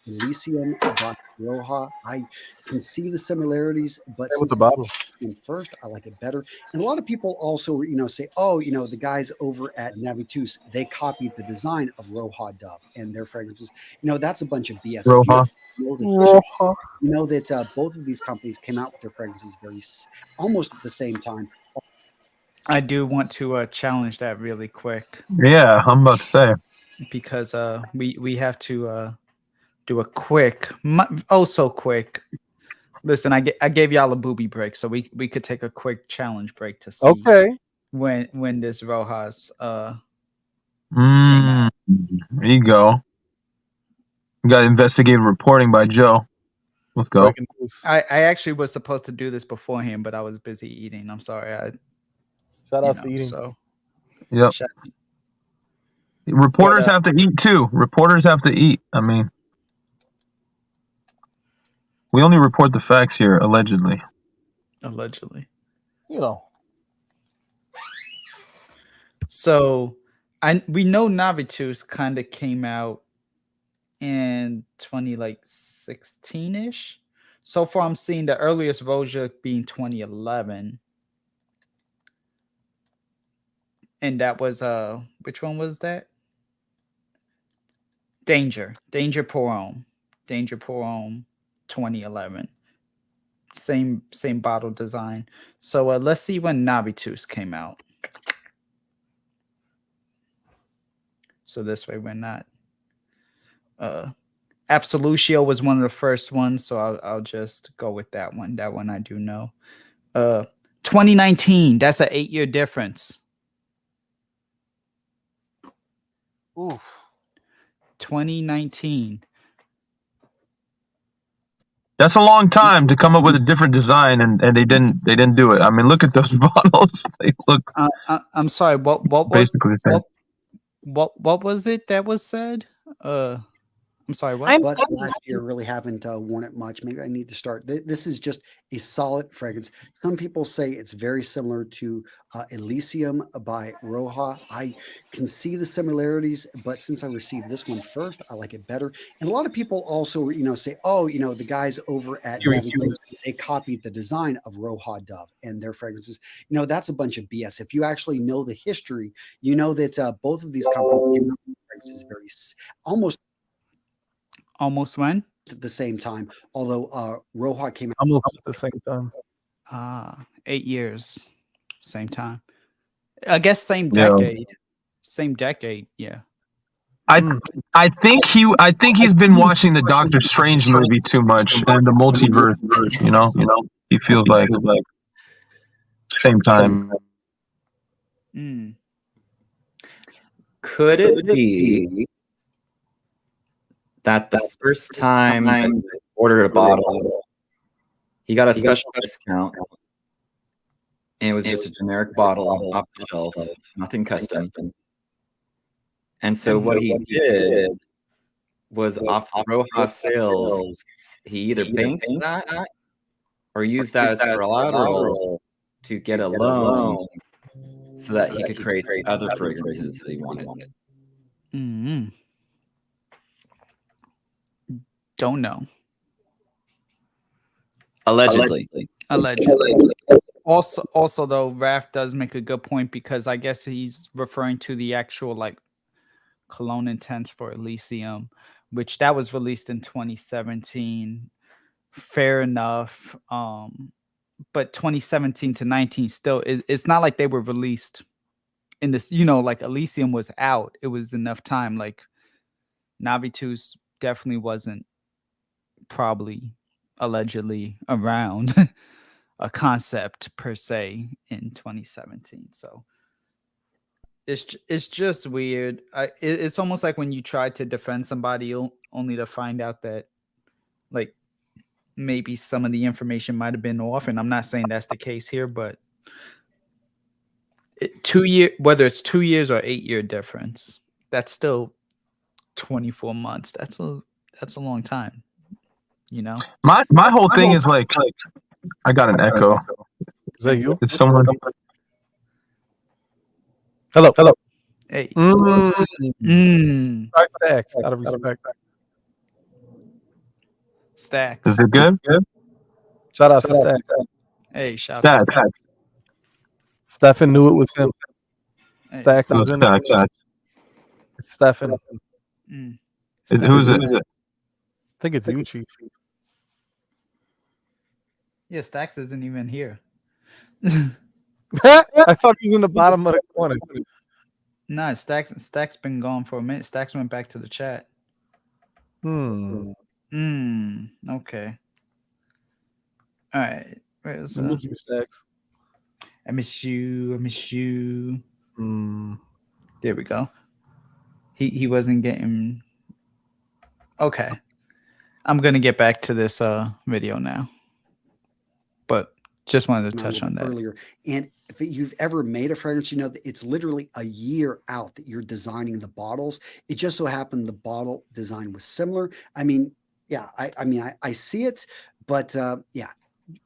Elysium by Roja. I can see the similarities, but with since the bottle. this one first, I like it better. And a lot of people also, say, oh, the guys over at Navitus, they copied the design of Roja Dove and their fragrances. That's a bunch of BS. If Roja. you know the history, you know that both of these companies came out with their fragrances almost at the same time. I do want to challenge that really quick Yeah, I'm about to say. because we have to do a quick, so quick. Listen, I gave y'all a booby break, so we could take a quick challenge break to see Okay. when this Rojas There you go. We got investigative reporting by Joe. Let's go. Breaking news. I actually was supposed to do this beforehand, but I was busy eating. I'm sorry. Shout out to eating. So Yep. Reporters have to eat too. Reporters have to eat. I mean, we only report the facts here, allegedly. Allegedly. So we know Navitus kind of came out in 2016-ish. So far, I'm seeing the earliest Roja being 2011. And that was which one was that? Danger Pour Homme 2011. Same bottle design. So let's see when Navitus came out. So this way we're not Absolutio was one of the first ones, so I'll just go with that one. That one I do know. 2019, that's an 8-year difference. Oof. 2019. That's a long time to come up with a different design, and they didn't do it. I mean, look at those bottles. They look. I'm sorry. What basically the same. What was it that was said? I'm sorry. What? But last year really haven't worn it much. Maybe I need to start. This is just a solid fragrance. Some people say it's very similar to Elysium by Roja. I can see the similarities, but since I received this one first, I like it better. And a lot of people also, say, oh, the guys over at Maverick, they copied the design of Roja Dove and their fragrances. That's a bunch of BS. If you actually know the history, you know that both of these companies came out with fragrances Almost when? At the same time, although Roja came out almost at the same time. 8 years, same time. I guess same decade. Same decade, yeah. I think he's been watching the Doctor Strange movie too much and the multiverse. He feels like same time. Could it be that the first time I ordered a bottle, he got a special discount, and it was just a generic bottle off the shelf, nothing custom. And so what he did was off the Roja sales, he either banked that or used that as collateral to get a loan so that he could create the other fragrances that he wanted. Don't know. Allegedly. Also, though, Raph does make a good point because I guess he's referring to the actual cologne intense for Elysium, which that was released in 2017. Fair enough. But 2017 to 19 still, it's not like they were released in this, Elysium was out. It was enough time. Navitus definitely wasn't probably allegedly around a concept per se in 2017. So it's just weird. It's almost like when you try to defend somebody only to find out that like maybe some of the information might have been off. And I'm not saying that's the case here, but 2 year, whether it's 2 years or 8 year difference, that's still 24 months. That's a long time, you know. My whole thing is like I got an echo. Is that you? It's someone. Hello. Hey. Try Stacks out of respect. Stacks. Is it good? Shout out to Stacks. Hey, shout out to Stacks. Stefan knew it was him. Hey. Stacks Oh, is in it. Stacks. It's Stefan. Who's it? Is it? I think it's you, Chief. Yeah, Stacks isn't even here. I thought he was in the bottom of the corner. Nah, Stacks been gone for a minute. Stacks went back to the chat. Hmm. Okay. All right. Where's I miss you, Stacks. I miss you. There we go. He wasn't getting. Okay. I'm gonna get back to this video now. But just wanted to touch on that earlier. And if you've ever made a fragrance, you know that it's literally a year out that you're designing the bottles. It just so happened the bottle design was similar. I mean, yeah, I see it, but yeah,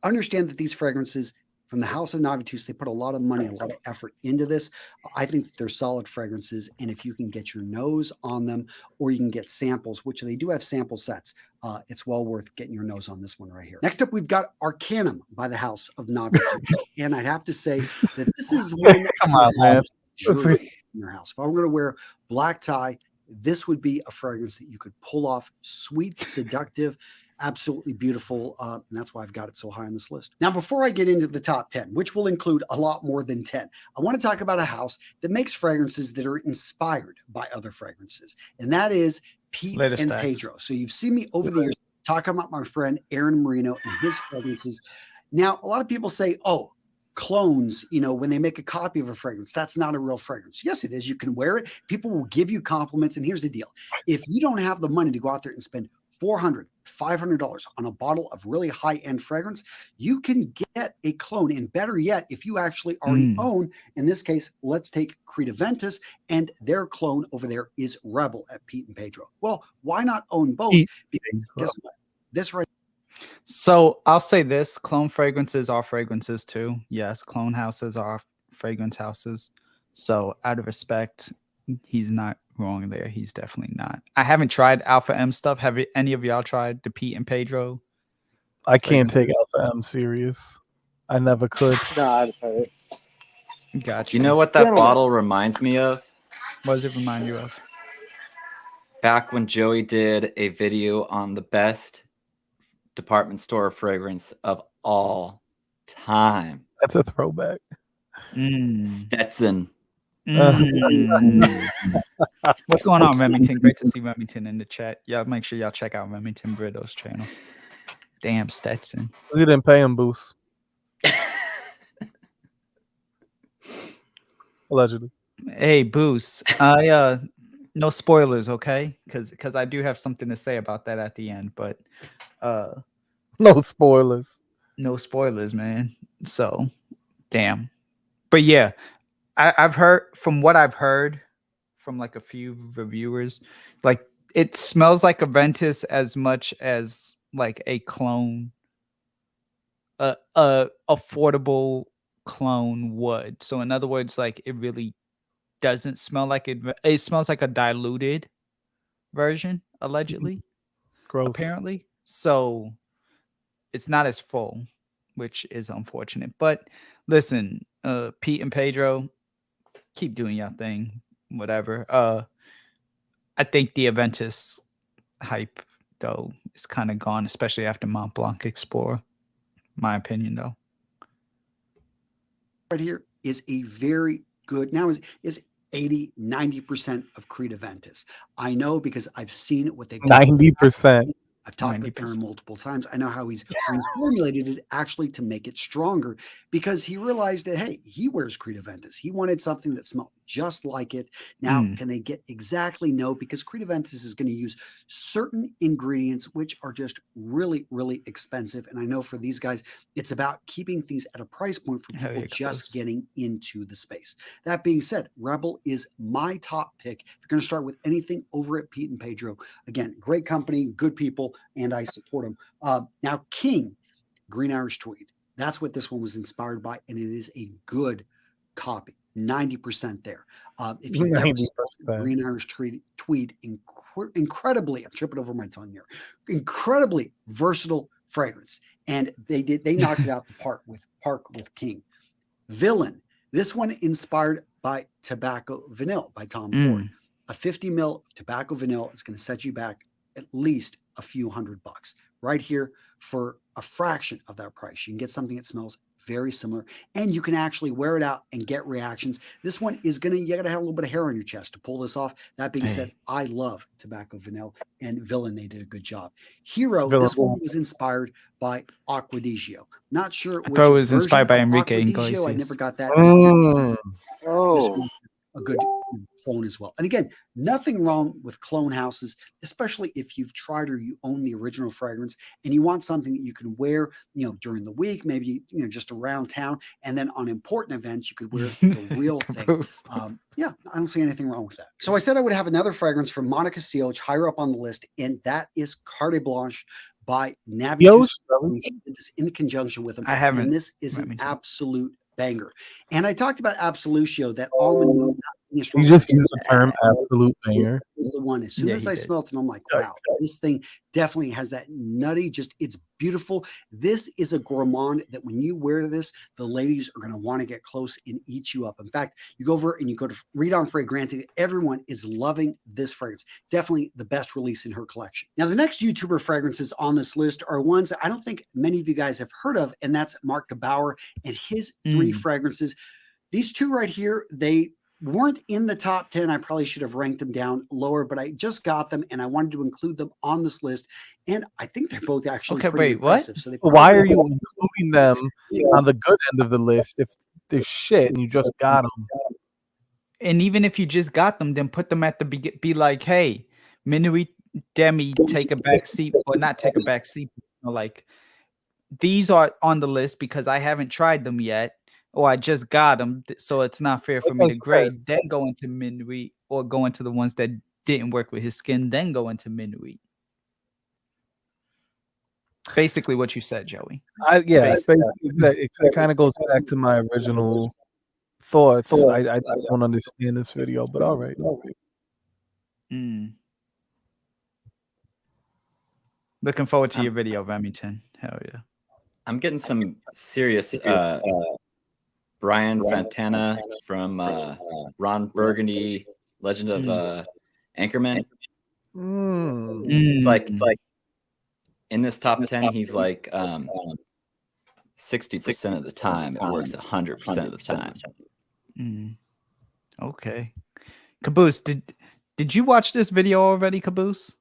understand that these fragrances from the house of Navitus, they put a lot of money, a lot of effort into this. I think they're solid fragrances. And if you can get your nose on them, or you can get samples, which they do have sample sets, it's well worth getting your nose on this one right here. Next up, we've got Arcanum by the house of Navitus. And I'd have to say that this is one that Come on, man. in your house. If I were going to wear black tie, this would be a fragrance that you could pull off, sweet, seductive, absolutely beautiful. And that's why I've got it so high on this list. Now, before I get into the top 10, which will include a lot more than 10, I want to talk about a house that makes fragrances that are inspired by other fragrances. And that is Pete and Pedro. So you've seen me over the years talking about my friend Aaron Marino and his fragrances. Now, a lot of people say, oh, clones, you know, when they make a copy of a fragrance, that's not a real fragrance. Yes, it is. You can wear it. People will give you compliments. And here's the deal. If you don't have the money to go out there and spend $400, $500 on a bottle of really high-end fragrance, you can get a clone. And better yet, if you actually already own, in this case, let's take Creed Aventus, and their clone over there is Rebel at Pete and Pedro. Well, why not own both? Because guess what? This right. So I'll say this: clone fragrances are fragrances too. Yes, clone houses are fragrance houses. So out of respect, he's not wrong there. He's definitely not. I haven't tried Alpha M stuff. Have any of y'all tried the Pete and Pedro? I can't take Alpha M serious. I never could. No, I've tried it. Gotcha. You know what that bottle reminds me of? What does it remind you of? Back when Joey did a video on the best department store fragrance of all time. That's a throwback. Stetson. What's going on, Remington? Great to see Remington in the chat. Y'all make sure y'all check out Remington Brito's channel. Damn, Stetson. He didn't pay him, Boost. Allegedly. Hey, Boost. No spoilers, okay? Because I do have something to say about that at the end, but no spoilers. No spoilers, man. So, damn. But yeah, I've heard from what I've heard from like a few reviewers, like it smells like Aventus as much as like a clone, a affordable clone would. So in other words, like it really doesn't smell like it. It smells like a diluted version, allegedly. Gross. Apparently. So it's not as full, which is unfortunate. But listen, Pete and Pedro, keep doing your thing, whatever. I think the Aventus hype though is kind of gone, especially after Mont Blanc Explorer. My opinion, though. Right here is a very good. Now is 80-90% of Creed Aventus. I know because I've seen what they've done. 90%. I've talked with Aaron multiple times. I know how he's reformulated it actually to make it stronger because he realized that, hey, he wears Creed Aventus. He wanted something that smelled just like it. Now, can they get exactly? No, because Creed Aventus is going to use certain ingredients which are just really, really expensive. And I know for these guys, it's about keeping things at a price point for people just getting into the space. That being said, Rebel is my top pick. If you're going to start with anything over at Pete and Pedro, again, great company, good people, and I support them. Now, King, Green Irish Tweed. That's what this one was inspired by, and it is a good copy. 90% there. If you've never seen Green Irish Tweed, incredibly, I'm tripping over my tongue here, incredibly versatile fragrance. And they knocked it out the park with King. Villain. This one inspired by Tobacco Vanille by Tom Ford. A 50 ml of Tobacco Vanille is going to set you back at least a few $100 right here for a fraction of that price. You can get something that smells very similar, and you can actually wear it out and get reactions. This one is you got to have a little bit of hair on your chest to pull this off. That being said, I love Tobacco Vanille, and Villain, they did a good job. Hero, this one was inspired by Acquadigio. Not sure which it was inspired by Enrique Iglesias. I never got that. Oh, a good clone as well. And again, nothing wrong with clone houses, especially if you've tried or you own the original fragrance and you want something that you can wear, during the week, maybe, just around town. And then on important events, you could wear the real thing. Yeah, I don't see anything wrong with that. So I said I would have another fragrance from Monica Seoch higher up on the list, and that is Carte Blanche by Navitus. We did this in conjunction with them. And this is an absolute banger. And I talked about Absolutio, that almond. You just used the term absolute banger. This is the one. As soon as I smelled it, I'm like, wow, this thing definitely has that nutty, it's beautiful. This is a gourmand that when you wear this, the ladies are going to want to get close and eat you up. In fact, you go over and you go to Read on Fragrante, everyone is loving this fragrance. Definitely the best release in her collection. Now, the next YouTuber fragrances on this list are ones that I don't think many of you guys have heard of, and that's Mark Gebauer and his 3 fragrances. These 2 right here, they weren't in the top 10. I probably should have ranked them down lower, but I just got them and I wanted to include them on this list. And I think they're both actually pretty impressive. So why are you including them on the good end of the list if they're shit and you just got them? And even if you just got them, then put them at the be like, hey, Minuit Demi, take a back seat, or not take a back seat. Like, these are on the list because I haven't tried them yet. Or I just got them, so it's not fair for me to grade. Then go into Minuit, or go into the ones that didn't work with his skin. Then go into Minuit. Basically, what you said, Joey. Basically, it kind of goes back to my original thoughts. I just don't understand this video, but all right. Looking forward to your video, Remington. Hell yeah. I'm getting some serious Brian Fantana from Ron Burgundy, Legend of Anchorman. It's like in this top 10, he's like 60% of the time. It works 100% of the time. Okay. Caboose, did you watch this video already, Caboose?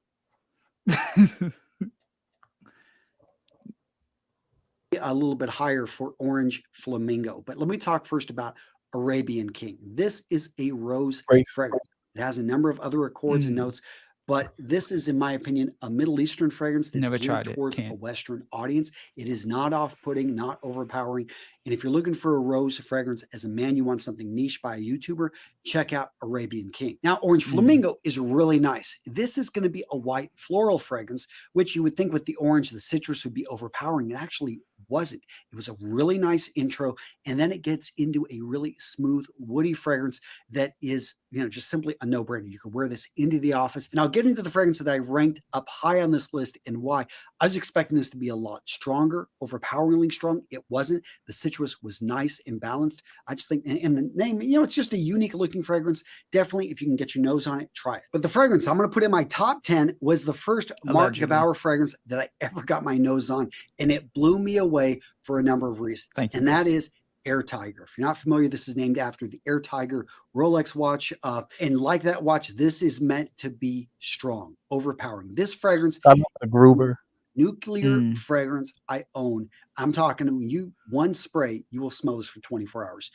A little bit higher for Orange Flamingo, but let me talk first about Arabian King. This is a rose fragrance. It has a number of other accords and notes, but this is, in my opinion, a Middle Eastern fragrance that's geared towards a Western audience. It is not off-putting, not overpowering. And if you're looking for a rose fragrance as a man, you want something niche by a YouTuber, check out Arabian King. Now, Orange Flamingo is really nice. This is going to be a white floral fragrance, which you would think with the orange, the citrus would be overpowering. It actually wasn't. It was a really nice intro, and then it gets into a really smooth, woody fragrance that is, just simply a no-brainer. You could wear this into the office. And I'll get into the fragrance that I ranked up high on this list and why. I was expecting this to be a lot stronger, overpoweringly strong. It wasn't. The citrus was nice and balanced. I just think, and the name, it's just a unique looking fragrance. Definitely, if you can get your nose on it, try it. But the fragrance I'm going to put in my top 10 was the first Mark Gebauer fragrance that I ever got my nose on, and it blew me away for a number of reasons. And that is Air Tiger. If you're not familiar, this is named after the Air Tiger Rolex watch. And like that watch, this is meant to be strong, overpowering. This fragrance, I love the Gruber. nuclear fragrance I own. I'm talking when you one spray, you will smell this for 24 hours.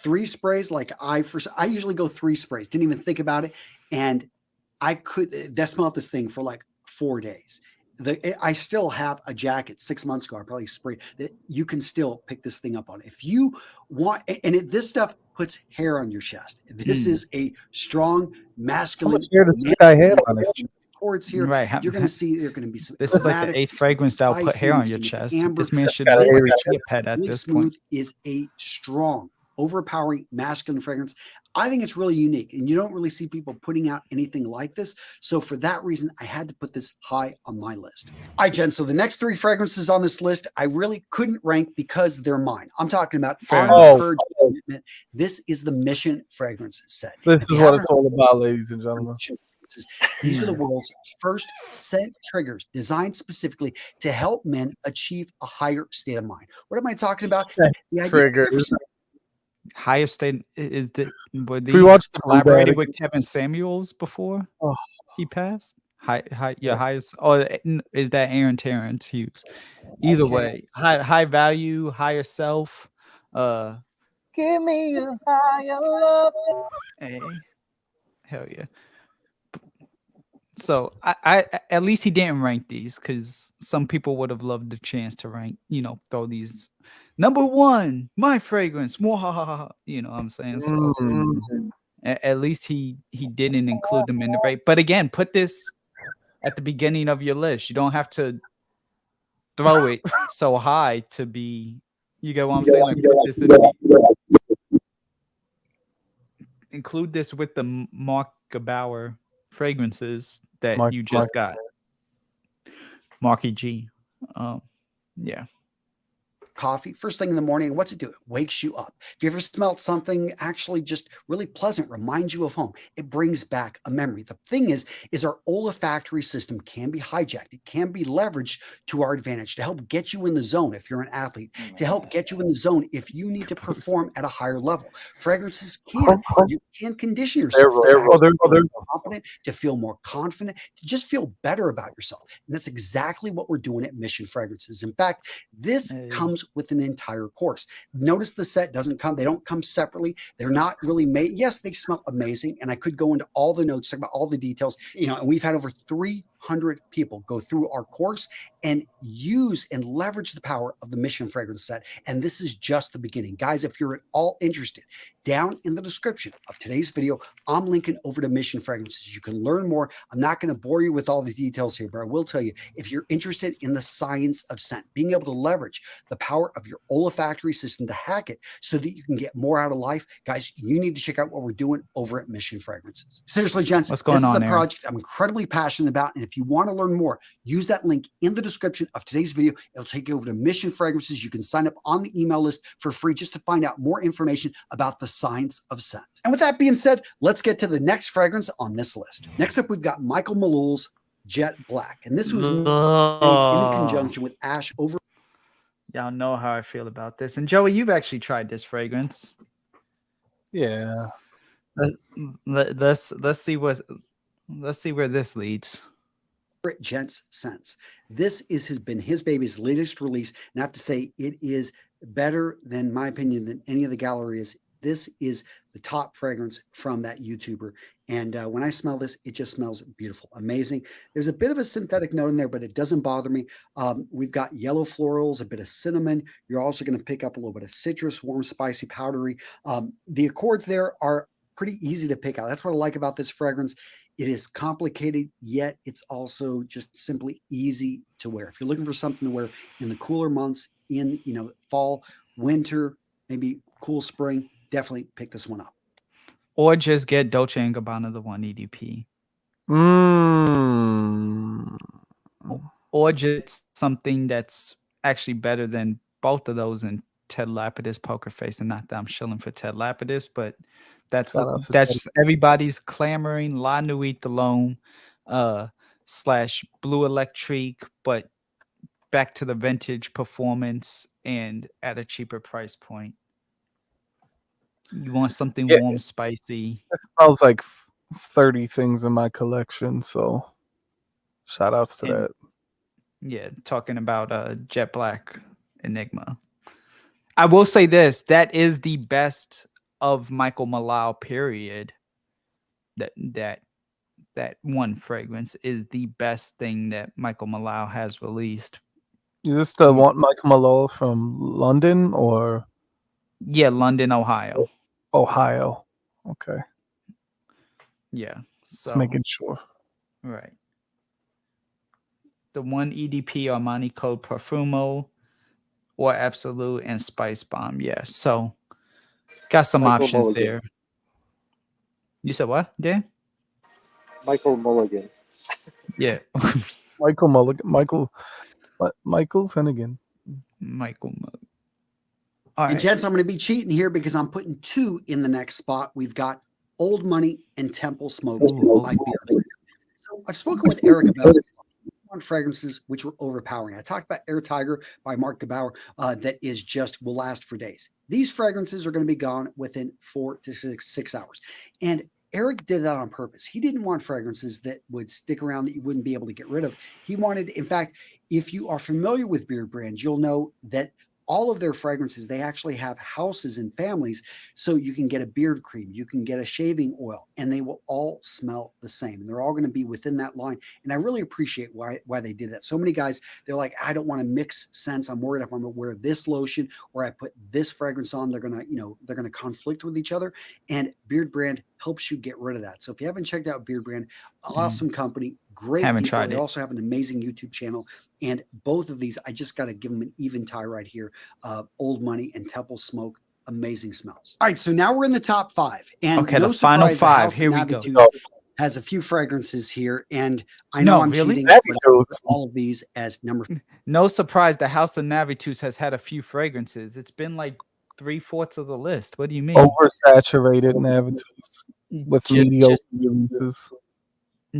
3 sprays, like I usually go 3 sprays, didn't even think about it. And I smelled this thing for like 4 days. I still have a jacket 6 months ago. I probably sprayed that. You can still pick this thing up on if you want. And this stuff puts hair on your chest. This is a strong, masculine. Hair does this guy have on his towards here, right? You're going to see there are going to be some. This is like the 8th fragrance that'll put hair on your chest. This man should be a pet at this point. Is a strong, overpowering, masculine fragrance. I think it's really unique, and you don't really see people putting out anything like this. So for that reason, I had to put this high on my list. All right, Jen. So the next 3 fragrances on this list, I really couldn't rank because they're mine. I'm talking about honor, courage, commitment. This is the Mission fragrance set. This is what it's all about, ladies and gentlemen. These are the world's first scent triggers designed specifically to help men achieve a higher state of mind. What am I talking about? Triggers. Higher state is the. Were these we watched collaborated with Kevin Samuels before he passed? Yeah. Highest. Or is that Aaron Terence Hughes? Either way, high value, higher self. Give me a higher love. Hey, hell yeah. So I at least he didn't rank these, because some people would have loved the chance to rank, throw these number 1, my fragrance, you know what I'm saying? So at least he didn't include them in the rate. But again, put this at the beginning of your list. You don't have to throw it so high to be, you get what I'm saying? Like, put this include this with the Mark Gebauer fragrances that you just got. Marky G. Yeah. Coffee first thing in the morning. What's it do? It wakes you up. If you ever smelled something actually just really pleasant, reminds you of home, it brings back a memory. The thing is our olfactory system can be hijacked. It can be leveraged to our advantage to help get you in the zone if you're an athlete, to help get you in the zone if you need to perform at a higher level. Fragrances you can condition yourself to feel confident, to feel more confident, to just feel better about yourself. And that's exactly what we're doing at Mission Fragrances. In fact, this comes with an entire course. Notice the set they don't come separately. They're not really made. Yes, they smell amazing. And I could go into all the notes, talk about all the details, and we've had over 300 people go through our course and use and leverage the power of the Mission fragrance set. And this is just the beginning. Guys, if you're at all interested, down in the description of today's video, I'm linking over to Mission fragrances. You can learn more. I'm not going to bore you with all the details here, but I will tell you, if you're interested in the science of scent, being able to leverage the power of your olfactory system to hack it so that you can get more out of life, guys, you need to check out what we're doing over at Mission Fragrances. Seriously, gents, what's going on? This is a project I'm incredibly passionate about. And if you want to learn more, use that link in the description of today's video. It'll take you over to Mission Fragrances. You can sign up on the email list for free just to find out more information about the science of scent. And with that being said, let's get to the next fragrance on this list. Next up, we've got Michael Malul's Jet Black. And this was made in conjunction with Ash over. Y'all know how I feel about this. And Joey, you've actually tried this fragrance. Yeah. Let's see where this leads. Gentscents. This has been his baby's latest release, and I have to say it is better than my opinion than any of the Gallerias. This is the top fragrance from that YouTuber. And when I smell this, it just smells beautiful, amazing. There's a bit of a synthetic note in there, but it doesn't bother me. We've got yellow florals, a bit of cinnamon. You're also going to pick up a little bit of citrus, warm, spicy, powdery. The accords there are pretty easy to pick out. That's what I like about this fragrance. It is complicated, yet it's also just simply easy to wear. If you're looking for something to wear in the cooler months, in fall, winter, maybe cool spring, definitely pick this one up. Or just get Dolce & Gabbana the 1 EDP. Or just something that's actually better than both of those in Ted Lapidus Poker Face. And not that I'm shilling for Ted Lapidus, but that's everybody's clamoring La Nuit Alone / Blue Electrique, but back to the vintage performance and at a cheaper price point. You want something Yeah. warm, spicy. It smells like 30 things in my collection. So shout outs to And that. yeah, talking about Jet Black Enigma. I will say this: that is the best of Michael Malau. Period. That one fragrance is the best thing that Michael Malau has released. Is this the one Michael Malone from London or Yeah, London, Ohio. Ohio? Okay, Yeah, just so making sure. right. The one EDP Armani Code Profumo or Absolute and Spice Bomb. Yeah, so got some Michael options Mulligan. there. You said what, Dan? Michael Mulligan. Yeah. Michael Mulligan, Michael Finnegan. Michael Mulligan. All And right. gents, I'm going to be cheating here because I'm putting 2 in the next spot. We've got Old Money and Temple Smokes by Beard Brand. So I've spoken with Eric about on fragrances which were overpowering. I talked about Air Tiger by Mark Gebauer that is just will last for days. These fragrances are going to be gone within 4 to 6 hours. And Eric did that on purpose. He didn't want fragrances that would stick around that you wouldn't be able to get rid of. He wanted, in fact, if you are familiar with Beard Brands, you'll know that all of their fragrances, they actually have houses and families. So you can get a beard cream, you can get a shaving oil, and they will all smell the same. And they're all going to be within that line. And I really appreciate why they did that. So many guys, they're like, I don't want to mix scents. I'm worried if I'm going to wear this lotion or I put this fragrance on, they're going to, they're going to conflict with each other. And Beard Brand helps you get rid of that. So if you haven't checked out Beard Brand, awesome company, great Haven't people. tried They it. also have an amazing YouTube channel. And both of these, I just got to give them an even tie right here. Old Money and Temple Smoke, amazing smells. All right, so now we're in the top 5. And Okay, no the final surprise, 5. the House Here of we go. Navitus has a few fragrances here. And I know No, I'm really? cheating, but I Navitus. put all of these as number 5. No surprise, the House of Navitus has had a few fragrances. It's been like 3/4 of the list. What do you mean? Oversaturated Navitus with Just- mediocre just- releases.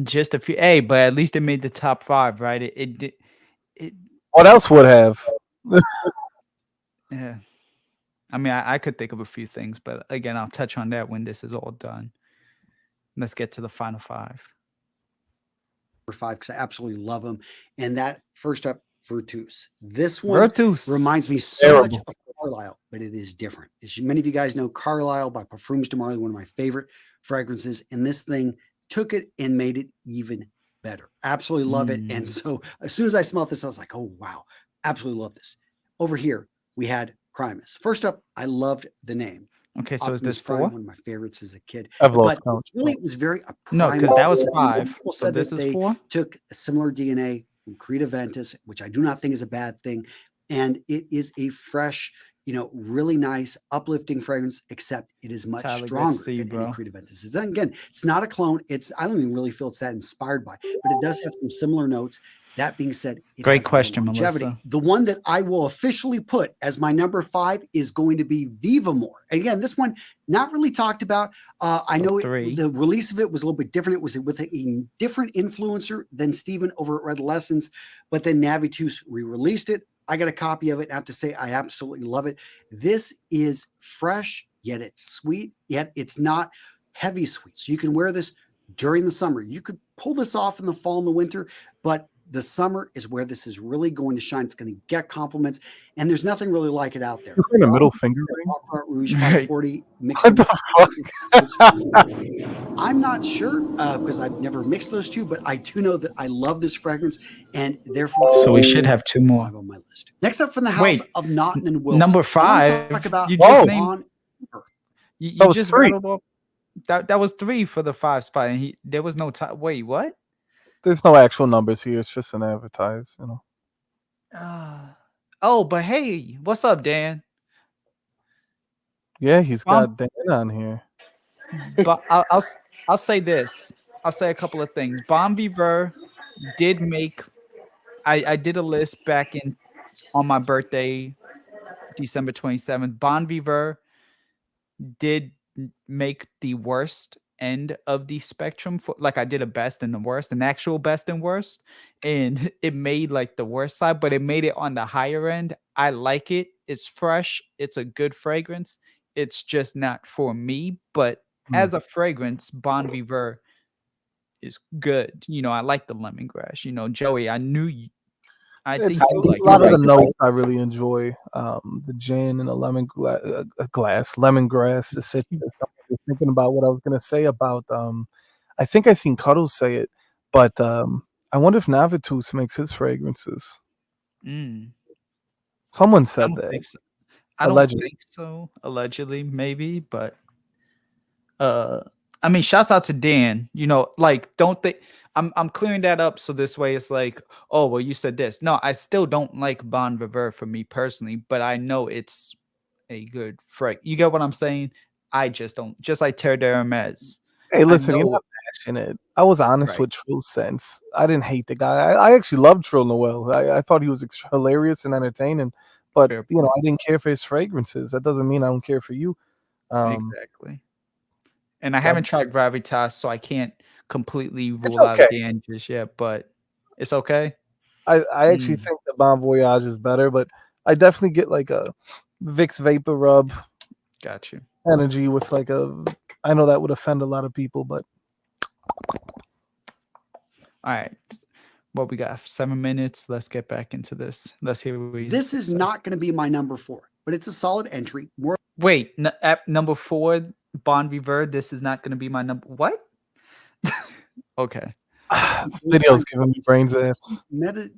Just a few. Hey, but at least it made the top 5, right? It did. What else would have? Yeah. I mean, I could think of a few things, but again, I'll touch on that when this is all done. Let's get to the final 5. 5 because I absolutely love them. And that first up, Virtus. This one Virtus reminds me so much of Carlisle, but it is different. As many of you guys know, Carlisle by Parfums de Marly, one of my favorite fragrances. And this thing took it and made it even better. Absolutely love it. And so as soon as I smelled this, I was like, oh, wow, absolutely love this. Over here, we had Primus. First up, I loved the name. Okay, so is this Optimus Prime, 4? one of my favorites as a kid. I've But lost count. really, it was very a No, because Primus. that was Some 5. people So said this that is they 4? took a similar DNA from Creed Aventus, which I do not think is a bad thing. And it is a fresh, really nice, uplifting fragrance, except it is much Tyler, good to stronger see you, than any bro. Creed Aventus. It's, again, it's not a clone. I don't even really feel it's that inspired by, but it does have some similar notes. That being said, it Great has more question, longevity. Melissa. The one that I will officially put as my number 5 is going to be Viva More. Again, this one not really talked about. I So know 3. the release of it was a little bit different. It was with a different influencer than Steven over at Red Lessons, but then Navitus re-released it. I got a copy of it. I have to say, I absolutely love it. This is fresh, yet it's sweet, yet it's not heavy sweet. So you can wear this during the summer. You could pull this off in the fall and the winter, but the summer is where this is really going to shine. It's going to get compliments, and there's nothing really like it out there. You're putting a middle finger ring? Baccarat Rouge Right. 540 mixed What the fuck? I'm not sure because I've never mixed those two, but I do know that I love this fragrance, and therefore, So we should have 2 more. 5 on my list. Next up from the house Wait, of Naughton and Wilson. Number I want to 5. talk about You just Whoa. named. on You That was just 3. rattled off. That was 3 for the 5 spot, and there was no time. Wait, what? There's no actual numbers here. It's just an advertise, Oh, but hey, what's up, Dan? Yeah, he's got Dan on here. But I'll say this. I'll say a couple of things. Bon Vivre did make. I did a list back on my birthday, December 27th. Bon Vivre did make the worst end of the spectrum for I did a best and the worst, an actual best and worst, and it made the worst side, but it made it on the higher end. I like it. It's fresh. It's a good fragrance. it's just not for me. But as a fragrance, Bon Vivre is good. You know, I like the lemongrass. You know, Joey, I knew you. I think It's you a like lot of the it. notes I really enjoy. The gin and the lemongrass, the citrus. I'm thinking about what I was gonna say about. I think I seen Cuddles say it, but I wonder if Navitus makes his fragrances. Mm, Someone I said don't that. think so. I don't Allegedly. think so. Allegedly, maybe, but I mean, shouts out to Dan. You know, like, don't think I'm clearing that up so this way it's like, oh well, you said this. No, I still don't like Bon Vivre for me personally, but I know it's a good frag. You get what I'm saying? I just don't. Just like Terre d'Hermes. Hey, I listen, you're know, not bashing it. I was honest right? with Trill Sense. I didn't hate the guy. I actually loved Trill Noel. I thought he was hilarious and entertaining. But Fair you know, point. I didn't care for his fragrances. That doesn't mean I don't care for you. Exactly. And I God haven't tried Gravitas, so I can't completely It's rule out okay. Dan just yet. But it's okay. I actually think the Bon Voyage is better, but I definitely get like a Vicks Vapor Rub Got you. energy with like a. I know that would offend a lot of people, but All right. Well, we got 7 minutes. Let's get back into this. Let's hear what we. This is not going to be my number 4, but it's a solid entry. More Wait, at number 4, Bon Vivre. This is not going to be my number. What? Okay. this video's giving me brains ass.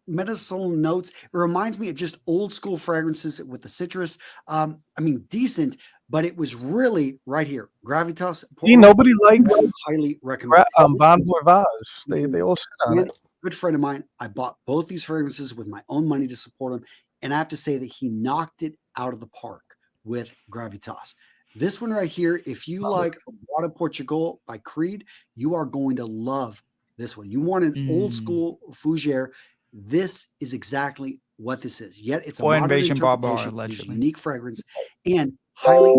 medicinal notes. It reminds me of just old school fragrances with the citrus. I mean, decent, but it was really right here. Gravitas. Nobody likes highly recommend. Bon Voyage. They all shit on it. Good friend of mine. I bought both these fragrances with my own money to support him, and I have to say that he knocked it out of the park with Gravitas. This one right here, if you like Water Portugal by Creed, you are going to love this one. You want an old school fougere. This is exactly what this is. Yet it's a modern Invasion interpretation. Barbar, It is allegedly. unique fragrance and highly.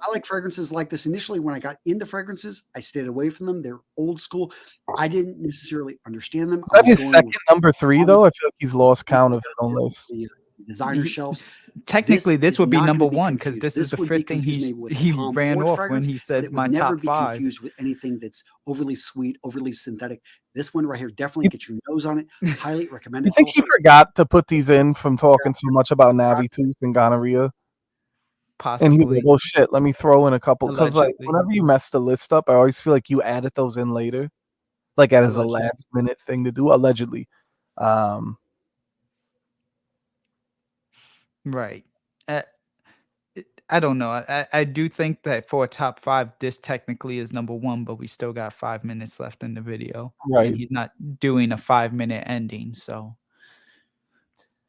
I like fragrances like this. Initially, when I got into fragrances, I stayed away from them. They're old school. I didn't necessarily understand them. That his second number 3, though. I feel like he's lost count of his own list. The designer shelves. Technically, this would be not number gonna 1 because confused. this is the would be fifth thing confused maybe with he Tom ran Ford off when fragrance, he but said it would my never top be 5. confused with anything that's overly sweet, overly synthetic. This one right here, definitely get your nose on it. Highly recommend it. You think he forgot to put these in from talking so much about navitus and gonorrhea? Possibly. And he was like, "Oh shit, let me throw in a couple." Because like Allegedly. whenever you mess the list up, I always feel like you added those in later, like as a Allegedly. last minute thing to do. Allegedly, Right. I don't know. I do think that for a top 5, this technically is number 1, but we still got 5 minutes left in the video. Right. And he's not doing a 5-minute ending. So,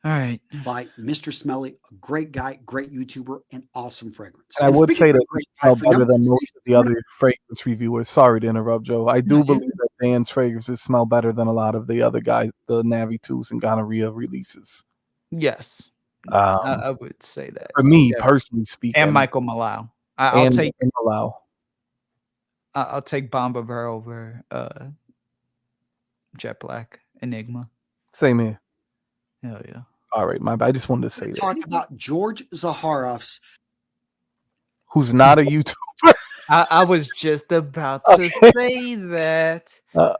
all right. By Mr. Smelly, a great guy, great YouTuber, and awesome fragrance. And I would say that of we great smell guy, for better number than 3, most of the other fragrance reviewers. Sorry to interrupt, Joe. I do believe that Dan's fragrances smell better than a lot of the other guys, the navitus and gonorrhea releases. Yes. I would say that. For me, personally speaking. And Michael Malau. I'll take Malau. I'll take Bon Vivre over Jet Black Enigma. Same here. Hell yeah. All right, my bad. I just wanted to say that. Talk about George Zaharoff's, who's not a YouTuber. I was just about to say that.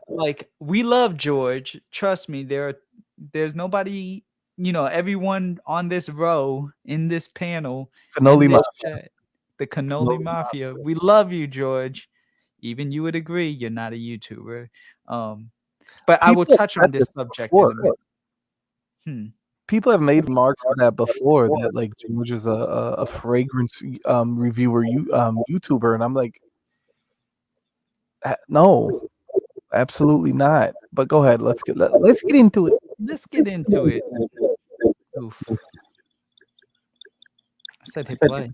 Like, we love George. Trust me, there's nobody, everyone on this row in this panel, Cannoli in this Mafia. chat, the Cannoli Mafia. We love you, George. Even you would agree you're not a YouTuber. But I will touch on this subject in a minute. People have made remarks on that before, that like George is a fragrance reviewer YouTuber, and I'm like, no, absolutely not. But go ahead, let's get into it. Let's get into it. Oof. I said hit play.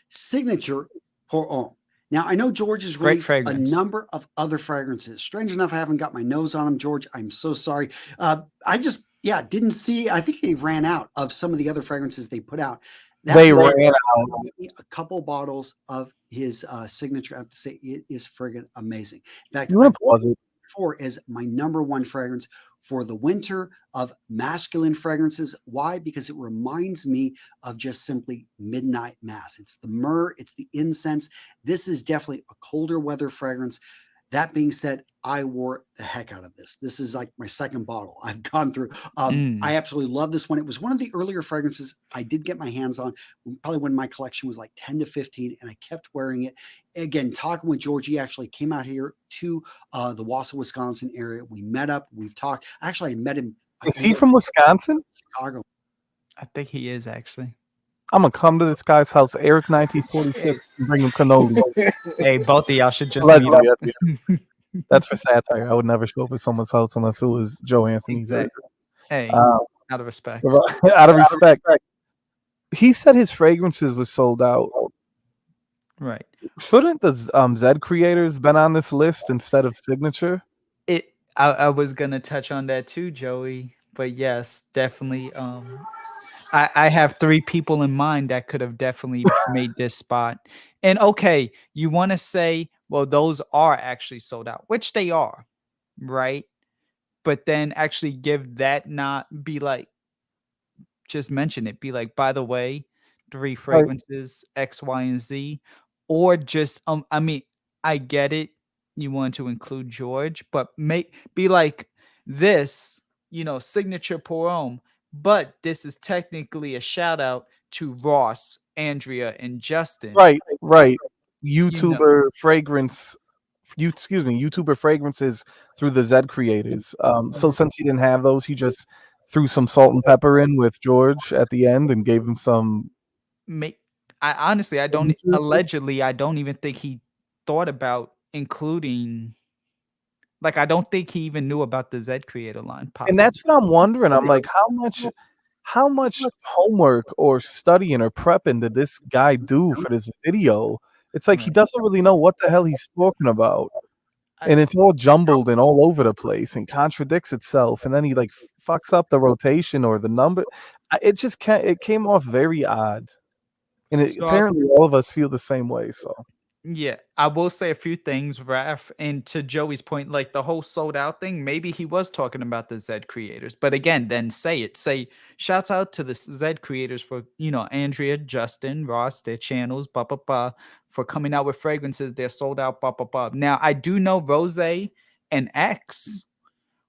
signature pour homme. Now, I know George has released a number of other fragrances. Strange enough, I haven't got my nose on them, George. I'm so sorry. I just, didn't see. I think they ran out of some of the other fragrances they put out. They ran out. A couple bottles of his signature. I have to say, it is friggin' amazing. In fact, you want to pause it? Four is my number one fragrance for the winter of masculine fragrances. Why? Because it reminds me of just simply midnight mass. It's the myrrh, it's the incense. This is definitely a colder weather fragrance. That being said, I wore the heck out of this. This is like my second bottle I've gone through. I absolutely love this one. It was one of the earlier fragrances I did get my hands on, probably when my collection was like 10 to 15, and I kept wearing it. Again, talking with George, he actually came out here to the Wausau, Wisconsin area. We met up, we've talked. Actually, I met him. Is he from Wisconsin? Chicago. I think he is actually. I'm gonna come to this guy's house, Eric 1946, and bring him cannolis. Hey, both of y'all should just meet up. That's for satire. I would never show up at someone's house unless it was Joe Anthony's. Exactly. Hey, out of respect. Out of respect. He said his fragrances was sold out. Right. Shouldn't the Zed creators been on this list instead of Signature? I was gonna touch on that too, Joey. But yes, definitely. I have 3 people in mind that could have definitely made this spot. And okay, you want to say, well, those are actually sold out, which they are, right? But then actually give that, not be like, just mention it, be like, by the way, 3 fragrances, X, Y, and Z, or just I mean, I get it, you want to include George, but be like this, signature pour homme, but this is technically a shout out to Ross, Andrea, and Justin. Right. YouTuber fragrance. YouTuber fragrances through the Zed creators. So since he didn't have those, he just threw some salt and pepper in with George at the end and gave him some. I don't even think he thought about including. Like, I don't think he even knew about the Zed creator line. Possibly. And that's what I'm wondering. I'm like, how much homework or studying or prepping did this guy do for this video? It's like he doesn't really know what the hell he's talking about. And it's all jumbled and all over the place and contradicts itself. And then he like fucks up the rotation or the number. It came off very odd. And apparently all of us feel the same way. So yeah, I will say a few things, Raph, and to Joey's point, like the whole sold out thing, maybe he was talking about the Zed creators. But again, then say shouts out to the Zed creators for, Andrea, Justin, Ross, their channels, for coming out with fragrances. They're sold out, Now, I do know Rose and X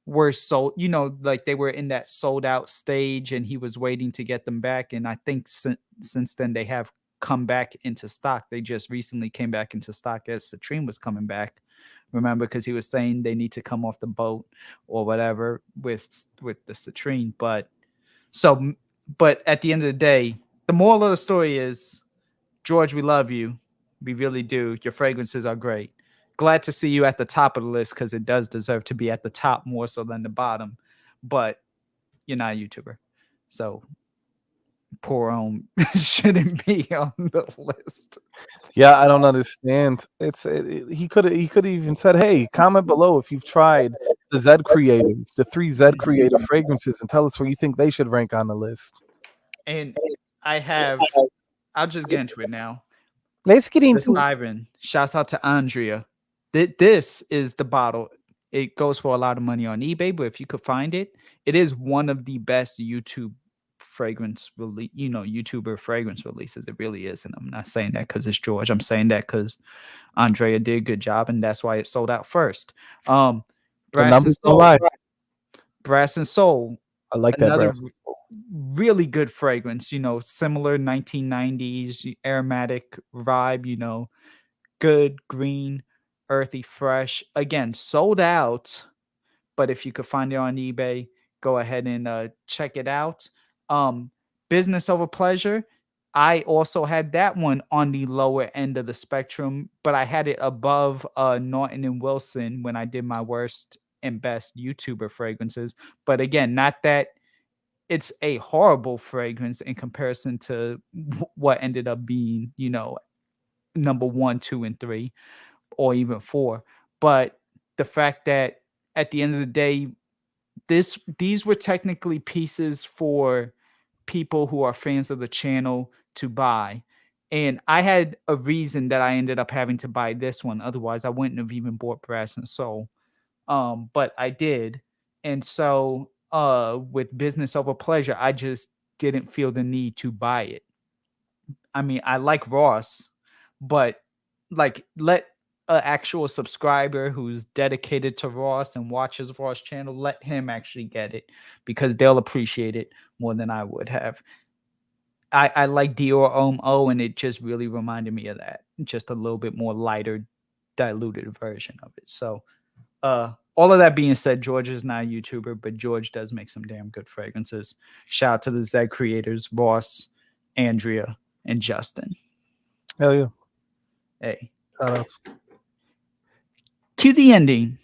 were sold, like they were in that sold out stage and he was waiting to get them back. And I think since then they have come back into stock. They just recently came back into stock as Citrine was coming back. Remember, because he was saying they need to come off the boat or whatever with the Citrine. But at the end of the day, the moral of the story is, George, we love you. We really do. Your fragrances are great. Glad to see you at the top of the list because it does deserve to be at the top more so than the bottom. But you're not a YouTuber. So pour homme shouldn't be on the list. Yeah, I don't understand. He could have even said, "Hey, comment below if you've tried the Zed creators, the 3 Zed creator fragrances, and tell us where you think they should rank on the list." And I'll just get into it now. Let's get into Ivan. Shouts out to Andrea. This is the bottle. It goes for a lot of money on eBay, but if you could find it, it is one of the best YouTube fragrance release, YouTuber fragrance releases. It really is. And I'm not saying that because it's George. I'm saying that because Andrea did a good job, and that's why it sold out first. Brass and Soul. I like that. Another really good fragrance, similar 1990s aromatic vibe, good, green, earthy, fresh. Again, sold out. But if you could find it on eBay, go ahead and check it out. Business over pleasure. I also had that one on the lower end of the spectrum, but I had it above Norton and Wilson when I did my worst and best YouTuber fragrances. But again, not that it's a horrible fragrance in comparison to what ended up being, number 1, 2, and 3, or even 4. But the fact that at the end of the day, these were technically pieces for people who are fans of the channel to buy. And I had a reason that I ended up having to buy this one. Otherwise, I wouldn't have even bought Brass and Soul. But I did. And so with business over pleasure, I just didn't feel the need to buy it. I mean, I like Ross, but like let an actual subscriber who's dedicated to Ross and watches Ross channel, let him actually get it, because they'll appreciate it more than I would have. I like Dior Homme, and it just really reminded me of that. Just a little bit more lighter, diluted version of it. So all of that being said, George is not a YouTuber, but George does make some damn good fragrances. Shout out to the Zed creators, Ross, Andrea, and Justin. Hell yeah. Hey. Shout outs. Cue the ending.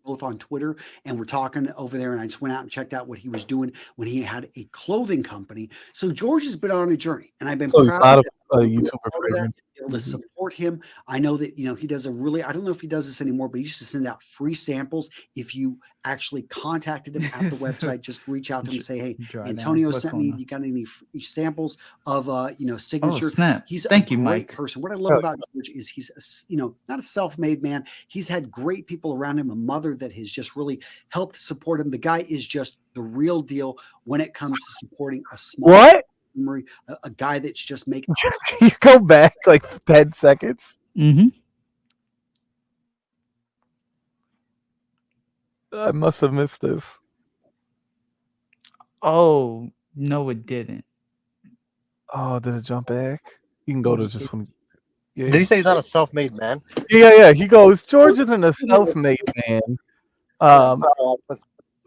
Both on Twitter, and we're talking over there, and I just went out and checked out what he was doing when he had a clothing company. So George has been on a journey, and I've been So he's proud not a of YouTuber that, fragrance. to be able to support him. I know that, you know, he does a really, I don't know if he does this anymore, but he used to send out free samples. If you actually contacted him at the website, just reach out to him and say, hey, Antonio sent me, you got any free samples of you know, signature? Oh, snap. He's Thank a you, great Mike. person. What I love about George is he's a, you know, not a self-made man. He's had great people around him, a mother that has just really helped support him. The guy is just the real deal when it comes to supporting a small memory, a guy that's just making. You go back like 10 seconds. Mm-hmm. I must have missed this. Oh, no, it didn't. Oh, did it jump back? You can go to just when. Yeah. Did he say he's not a self-made man? Yeah. He goes, George isn't a self-made man.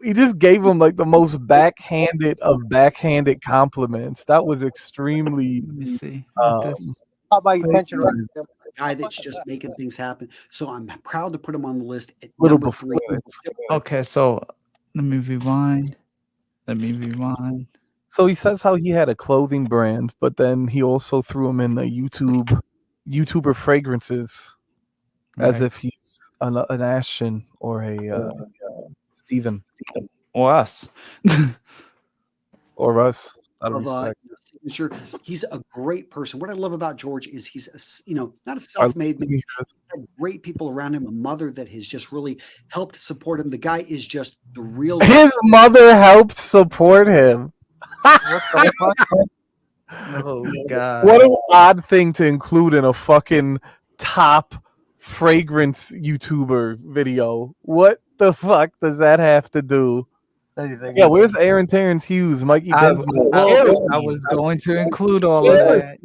He just gave him like the most backhanded of backhanded compliments. That was extremely. Let me see. What's this? Caught my attention right a guy that's just making things happen. So I'm proud to put him on the list at Little number 3. Okay, so let me rewind. So he says how he had a clothing brand, but then he also threw him in the YouTuber fragrances, as if he's an Ashton or a Steven. Or us. Or us. Signature. He's a great person. What I love about George is he's a, you know, not a self-made man. He's had great people around him, a mother that has just really helped support him. The guy is just the real. His mother helped support him. Oh God! What an odd thing to include in a fucking top fragrance YouTuber video. What the fuck does that have to do? Yeah, where's Aaron Terence Hughes, Mikey Densmore? I was going to include all of that.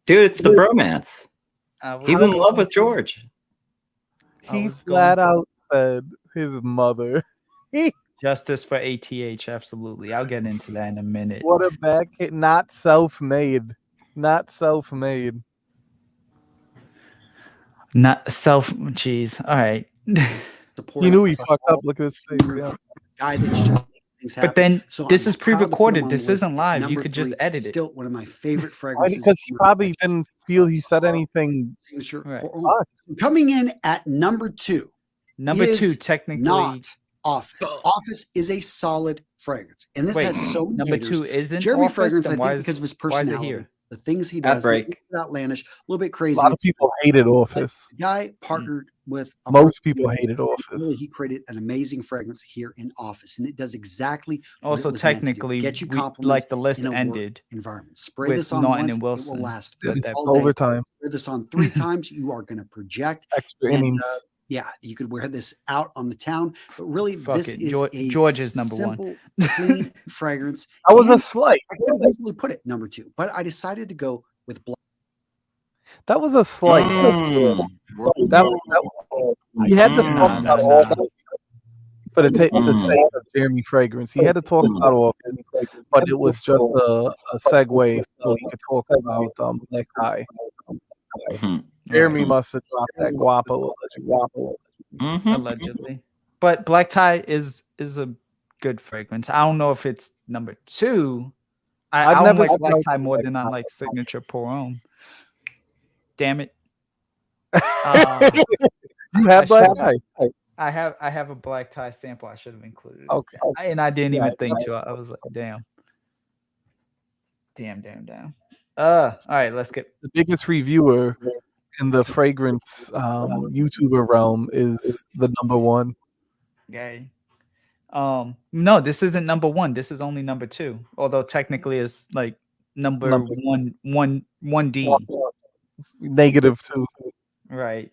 Dude, it's the bromance. He's in love with George. He flat out said his mother. Justice for ATH, absolutely. I'll get into that in a minute. What a back hit. Not self-made. Not self-made. Not self. Jeez. All right. He knew he fucked up. Look at his face. Yeah. Guy that's just things happen. But then so this I'm is proud to put him pre-recorded. on This the list isn't at live. You number could just 3. edit it. Still one of my favorite fragrances. Because he probably didn't feel he said anything. Right. Coming in at number 2. Number 2, technically not Office. Office is a solid fragrance, and this has so many number haters. 2 isn't Jeremy Office, Fragrance. I then think because of his personality, here? the things he does, outlandish, a little bit crazy. A lot of people hated Office. The guy partnered with most people hated Office. Really, he created an amazing fragrance here in Office, and it does exactly. Also, what it was technically, get you like the list in a ended. Environment. Spray this on once, it will last. It's overtime. Spray this on 3 times, you are going to project extra innings. Yeah, you could wear this out on the town, but really, this is George's number simple, 1. clean fragrance. I was a slight. I could easily put it number 2, but I decided to go with black. That was a slight. He had to talk about all for the sake of Jeremy Fragrance. He had to talk about Office, but it was just a segue so he could talk about Black Eye. Jeremy must have dropped that guapo allegedly. But Black Tie is a good fragrance. I don't know if it's number 2. I don't like Black Tie more than I like Signature Pour Homme. Damn it. You have Black Tie. I have a Black Tie sample. I should have included. Okay. And I didn't even think to. I was like, damn. All right, let's get the biggest reviewer in the fragrance YouTuber realm is the number 1. Okay. No, this isn't number one. This is only number two. Although technically it's like number one D. -2. Right.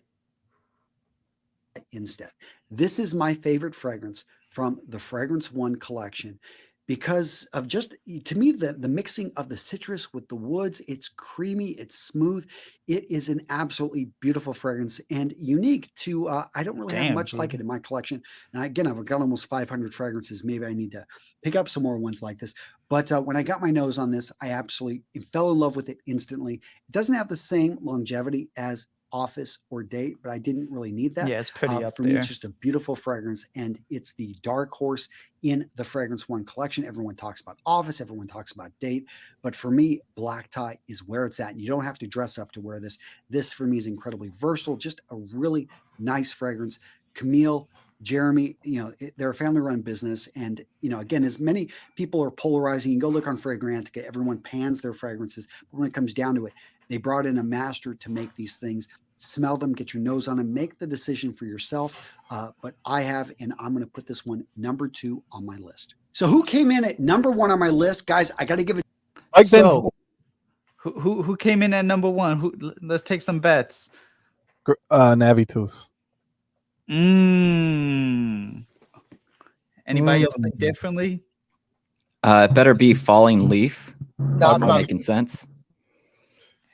Instead, this is my favorite fragrance from the Fragrance One collection because of just, to me, the mixing of the citrus with the woods. It's creamy, it's smooth. It is an absolutely beautiful fragrance and unique to, I don't really have much like it in my collection. And again, I've got almost 500 fragrances. Maybe I need to pick up some more ones like this. But when I got my nose on this, I absolutely fell in love with it instantly. It doesn't have the same longevity as Office or Date, but I didn't really need that. Yeah, it's pretty up for there. me. It's just a beautiful fragrance, and it's the dark horse in the Fragrance One collection. Everyone talks about Office, everyone talks about Date, but for me, black tie is where it's at. You don't have to dress up to wear this. This for me is incredibly versatile, just a really nice fragrance. Camille, Jeremy, they're a family-run business, and again, as many people are polarizing, you go look on Fragrantica, everyone pans their fragrances, but when it comes down to it, they brought in a master to make these things. Smell them, get your nose on them, make the decision for yourself. But I have, and I'm going to put this one number 2 on my list. So who came in at number 1 on my list, guys? I got to give it. So, who came in at number 1? Let's take some bets. Navitus. Anybody else think differently? It better be Falling Leaf. No, it's not making sense.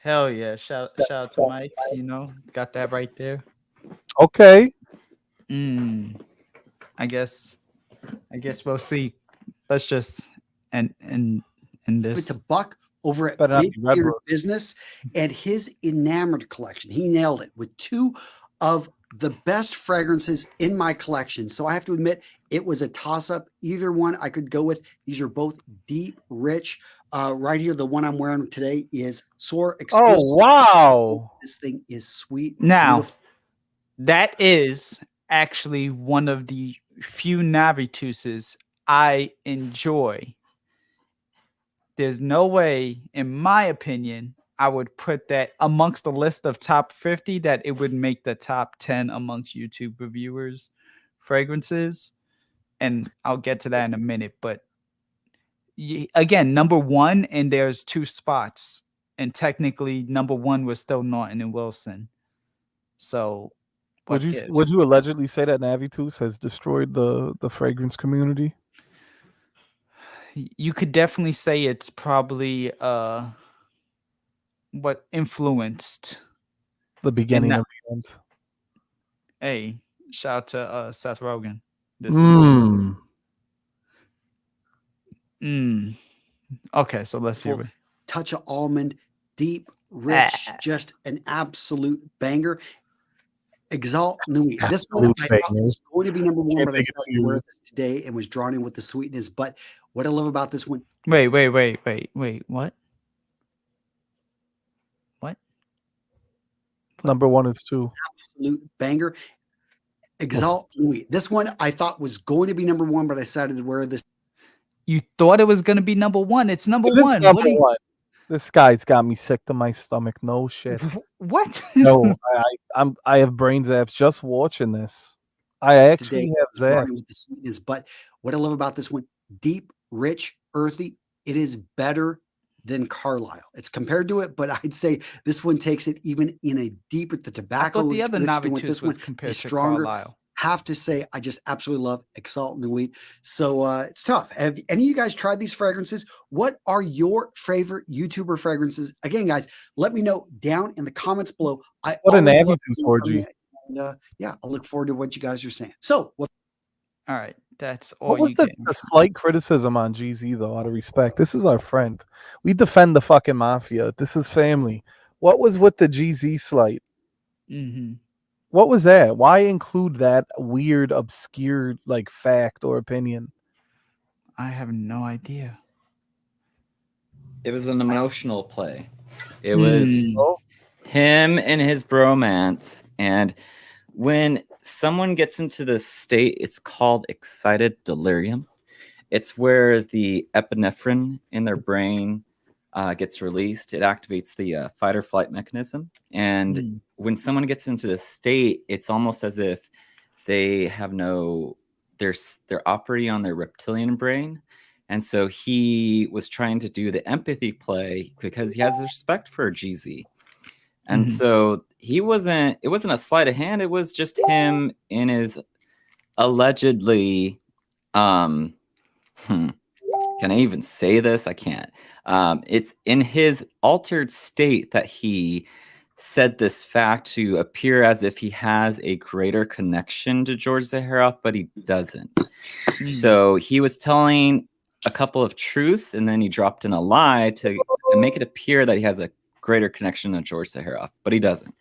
Hell yeah. Shout out to Mike. Got that right there. Okay. I guess we'll see. Let's just end this. It's a buck over at Big Beard Business and his Enamored collection. He nailed it with 2 of the best fragrances in my collection. So I have to admit, it was a toss-up. Either one I could go with. These are both deep, rich. Right here, the one I'm wearing today is Soar Exclusive. Oh, wow. This thing is sweet. Now, beautiful. That is actually one of the few navituses I enjoy. There's no way, in my opinion, I would put that amongst the list of top 50 that it would make the top 10 amongst YouTube reviewers' fragrances. And I'll get to that in a minute. But again, number 1, and there's 2 spots. And technically, number 1 was still Norton and Wilson. So, would you allegedly say that Navitus has destroyed the fragrance community? You could definitely say it's probably what influenced the beginning of the end. Hey, shout out to Seth Rogen. Okay, so let's hear it. Touch of almond, deep, rich, just an absolute banger. Exalt Nuit. This one I thought was going to be number 1, but I started wearing it today and was drawn in with the sweetness. But what I love about this one. Wait. What? Number 1 is 2. Absolute banger. Exalt Nuit. This one I thought was going to be number 1, but I decided to wear this. You thought it was going to be number 1. It's number 1. Number 1. This guy's got me sick to my stomach. No shit. What? No, I have brain zaps just watching this. I actually have zaps. But what I love about this one, deep, rich, earthy. It is better than Carlisle. It's compared to it, but I'd say this one takes it even in a deeper. The tobacco. I thought the other Navitus was compared to stronger. Carlisle. Have to say, I just absolutely love Exalt Nuit. So it's tough. Have any of you guys tried these fragrances? What are your favorite YouTuber fragrances? Again, guys, let me know down in the comments below. What an Navitus orgy. Yeah, I'll look forward to what you guys are saying. So, all right, that's all you get. The slight criticism on GZ, though, out of respect. This is our friend. We defend the fucking mafia. This is family. What was with the GZ slight? What was that? Why include that weird, obscure, fact or opinion? I have no idea. It was an emotional play. It was him and his bromance. And when someone gets into this state, it's called excited delirium. It's where the epinephrine in their brain gets released. It activates the fight or flight mechanism. And when someone gets into this state, it's almost as if they have no they're operating on their reptilian brain. And so he was trying to do the empathy play because he has respect for GZ. And so it wasn't a sleight of hand. It was just him in his allegedly, can I even say this? I can't. It's in his altered state that he said this fact to appear as if he has a greater connection to George Zaharoff, but he doesn't. So he was telling a couple of truths, and then he dropped in a lie to make it appear that he has a greater connection to George Zaharoff, but he doesn't.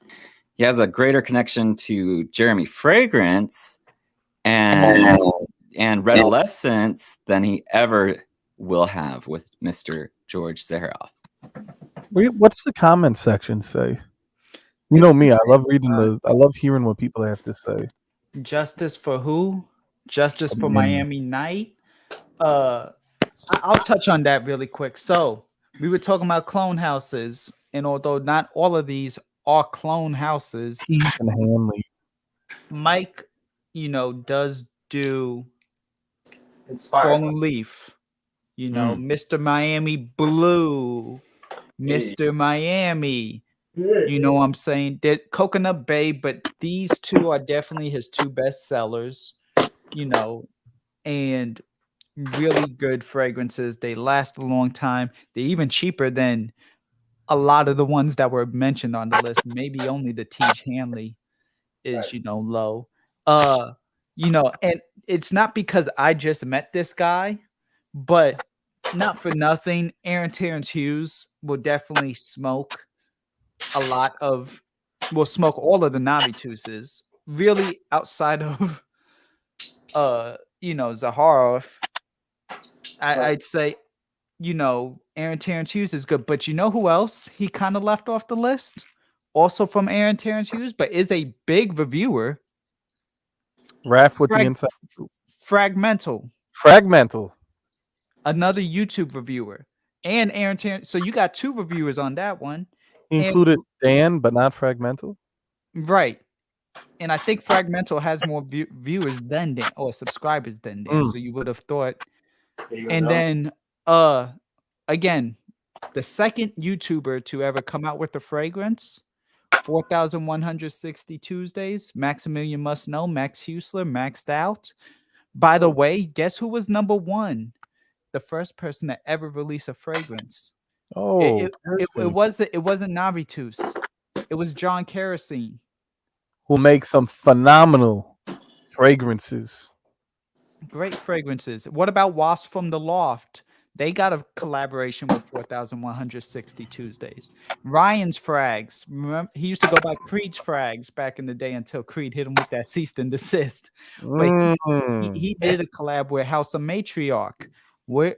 He has a greater connection to Jeremy Fragrance and Redolescence than he ever will have with Mr. George Zaharoff. What's the comment section say? You know me, I love I love hearing what people have to say. Justice for who? Justice for Miami Night. I'll touch on that really quick. So we were talking about clone houses, and although not all of these are clone houses, Heath and Hanley. Mike, does do Fallen Leaf, Mr. Miami Blue, Mr. Miami. You know what I'm saying? That Coconut Bay, but these two are definitely his two best sellers, and really good fragrances. They last a long time. They're even cheaper than a lot of the ones that were mentioned on the list. Maybe only the Tej Hanley is, low. And it's not because I just met this guy, but not for nothing, Terence Hughes will definitely smoke will smoke all of the navituses. Really, outside of Zaharoff, I'd say, Terence Hughes is good. But you know who else he kind of left off the list? Also from Terence Hughes, but is a big reviewer. Raph with the inside scoop. Frag-mental. Another YouTube reviewer. And Terence. So you got two reviewers on that one. He included Dan, but not frag-mental. Right. And I think frag-mental has more viewers than Dan, or subscribers than Dan. So you would have thought. And then again, the second YouTuber to ever come out with the fragrance, 4,160 Tuesdays, Maximilian Must Know, Max Husler, Maxed Out. By the way, guess who was number one? The first person to ever release a fragrance. Oh, it wasn't Navitus. It was John Kerosene, who makes some phenomenal fragrances. Great fragrances. What about Wasp from the Loft? They got a collaboration with 4,160 Tuesdays. Ryan's Frags. Remember, he used to go by Creed's Frags back in the day until Creed hit him with that cease and desist. But he did a collab with House of Matriarch. Where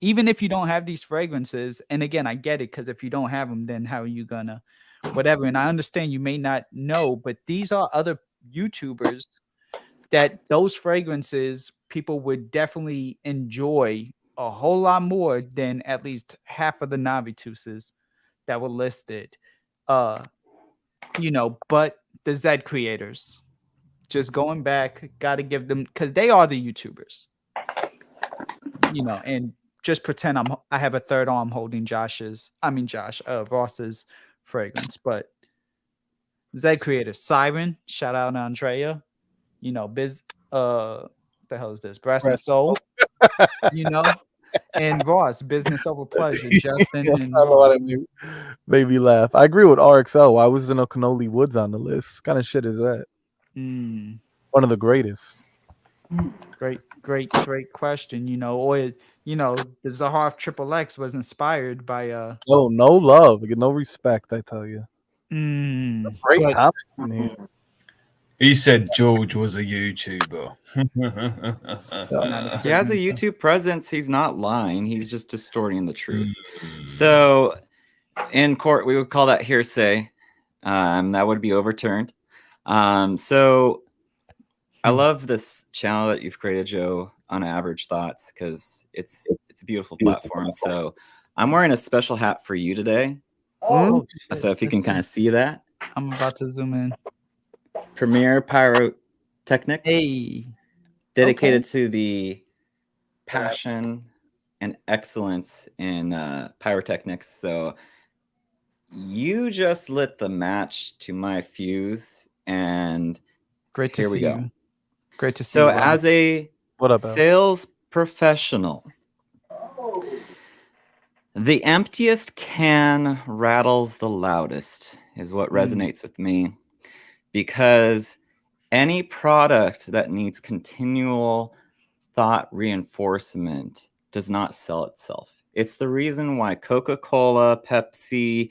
even if you don't have these fragrances, and again, I get it, because if you don't have them, then how are you gonna whatever? And I understand you may not know, but these are other YouTubers that those fragrances people would definitely enjoy a whole lot more than at least half of the Navituses that were listed. But the Z creators, just going back, got to give them, because they are the YouTubers, and just pretend I have a third arm holding Ross's fragrance. But Z creators, Siren, shout out to Andrea, what the hell is this? Breast and Soul, and Ross, Business Over Pleasure, Justin and Ross. Made me laugh. I agree with RXO. Why was there no Cannoli Woods on the list? What kind of shit is that? One of the greatest. Great question. The Zaharoff Triple X was inspired by no love, no respect, I tell you. Great comments in here. He said George was a YouTuber. He has a YouTube presence. He's not lying. He's just distorting the truth. So in court, we would call that hearsay. That would be overturned. So I love this channel that you've created, Joe, unAVERAGE Thoughts, because it's a beautiful platform. So I'm wearing a special hat for you today. So if you can kind of see that. I'm about to zoom in. Premier Technics. Hey. Dedicated to the passion and excellence in pyrotechnics. So you just lit the match to my fuse, and great to here we see go. you. Great to see So you. Rob. as a sales professional, the emptiest can rattles the loudest is what resonates with me, because any product that needs continual thought reinforcement does not sell itself. It's the reason why Coca-Cola, Pepsi,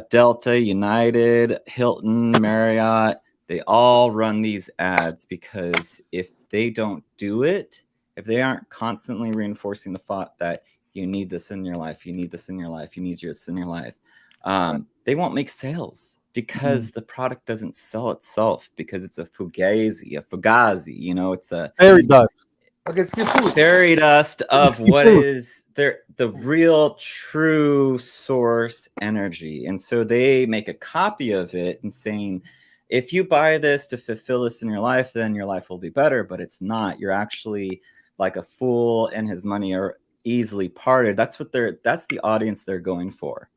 Delta, United, Hilton, Marriott, they all run these ads, because if they don't do it, if they aren't constantly reinforcing the thought that you need this in your life, you need this in your life, you need this in your life, they won't make sales, because the product doesn't sell itself, because it's a fugazi, you know, it's a fairy dust. Fairy dust of what is the real true source energy. And so they make a copy of it and saying, if you buy this to fulfill this in your life, then your life will be better. But it's not. You're actually like a fool, and his money are easily parted. That's the audience they're going for.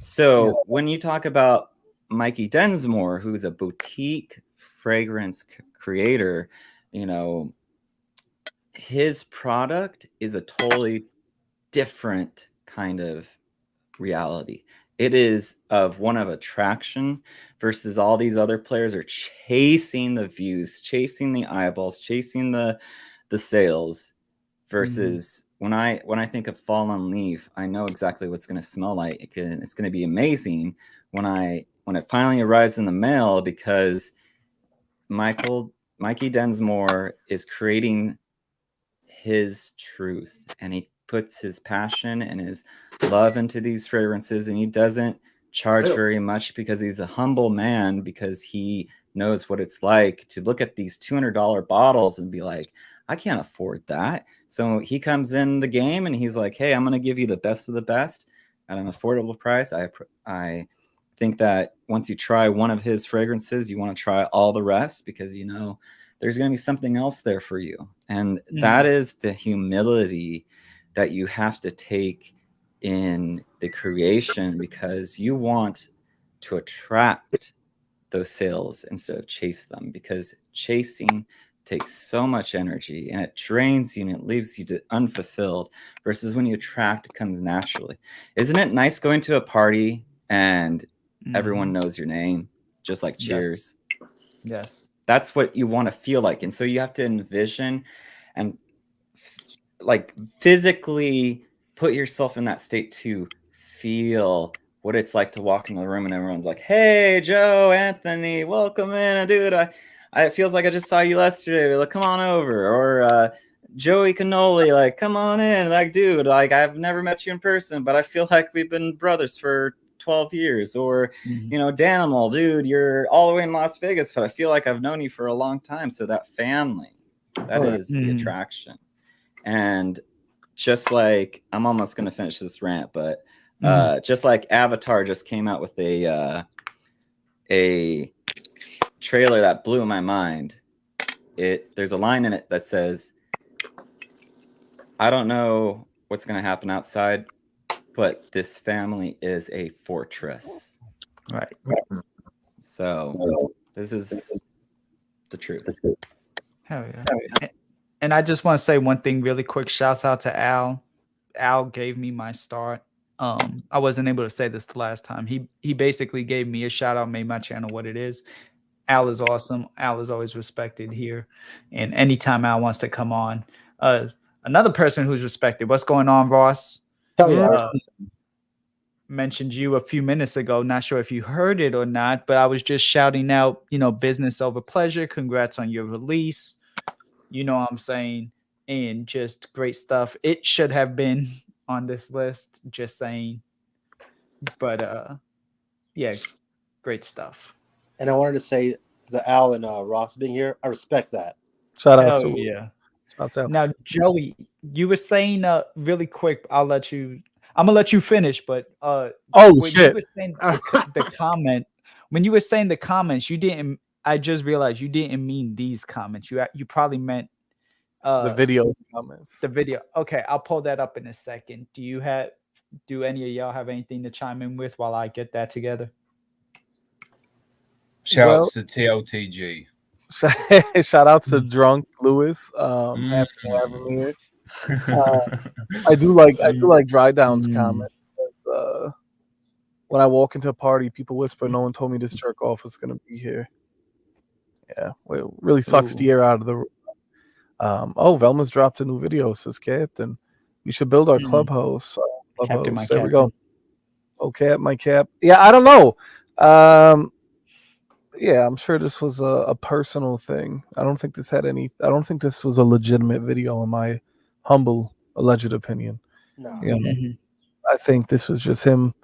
So when you talk about Mikey Densmore, who's a boutique fragrance creator, you know, his product is a totally different kind of reality. It is one of attraction, versus all these other players are chasing the views, chasing the eyeballs, chasing the sales. Versus when I think of Fallen Leaf, I know exactly what's going to smell like. It's going to be amazing when it finally arrives in the mail, because Mikey Densmore is creating his truth, and he puts his passion and his love into these fragrances, and he doesn't charge very much, because he's a humble man, because he knows what it's like to look at these $200 bottles and be like, I can't afford that. So he comes in the game and he's like, hey, I'm going to give you the best of the best at an affordable price. I think that once you try one of his fragrances, you want to try all the rest, because you know there's going to be something else there for you. And that is the humility that you have to take in the creation, because you want to attract those sales instead of chase them, because chasing takes so much energy and it drains you and it leaves you unfulfilled, versus when you attract, it comes naturally. Isn't it nice going to a party and everyone knows your name, just like Cheers? Yes. That's what you want to feel like. And so you have to envision and like physically put yourself in that state to feel what it's like to walk into the room and everyone's like, hey, Joe, Anthony, welcome in. Dude, it feels like I just saw you yesterday. Like, come on over. Or Joey Cannoli, like, come on in. Like, dude, like, I've never met you in person, but I feel like we've been brothers for 12 years. Or, you know, Danimal, dude, you're all the way in Las Vegas, but I feel like I've known you for a long time. So that family, that is the attraction. And just like, I'm almost going to finish this rant, but just like Avatar just came out with a trailer that blew my mind. There's a line in it that says, I don't know what's going to happen outside, but this family is a fortress. Right. So this is the truth. Hell yeah. And I just want to say one thing really quick. Shouts out to Al. Al gave me my start. I wasn't able to say this the last time. He basically gave me a shout out, made my channel what it is. Al is awesome. Al is always respected here. And anytime Al wants to come on. Another person who's respected. What's going on, Ross? Hell yeah. Mentioned you a few minutes ago. Not sure if you heard it or not, but I was just shouting out, you know, business over pleasure. Congrats on your release. You know what I'm saying? And just great stuff. It should have been on this list, just saying. But yeah, great stuff. And I wanted to say the Al and Ross being here, I respect that. Shout out to yeah. Shouts out. Now, Joey, you were saying really quick, I'm gonna let you finish, but oh shit. You were saying the comment, when you were saying the comments, I I just realized you didn't mean these comments. You probably meant The videos comments. the video. Okay, I'll pull that up in a second. Do any of y'all have anything to chime in with while I get that together? Shouts to TLTG. Shout out to Drunk Lewis. Happy to have him here. I do like Dry Down's comment. When I walk into a party, people whisper, "No one told me this jerk off was gonna be here." Yeah, well, it really sucks the air out of the room. Velma's dropped a new video, says Captain. We should build our clubhouse. Captain, my there we captain. go. Okay, my cap. Yeah, I don't know. Yeah, I'm sure this was a personal thing. I don't think this was a legitimate video, in my humble alleged opinion. No. You know, I think this was just him.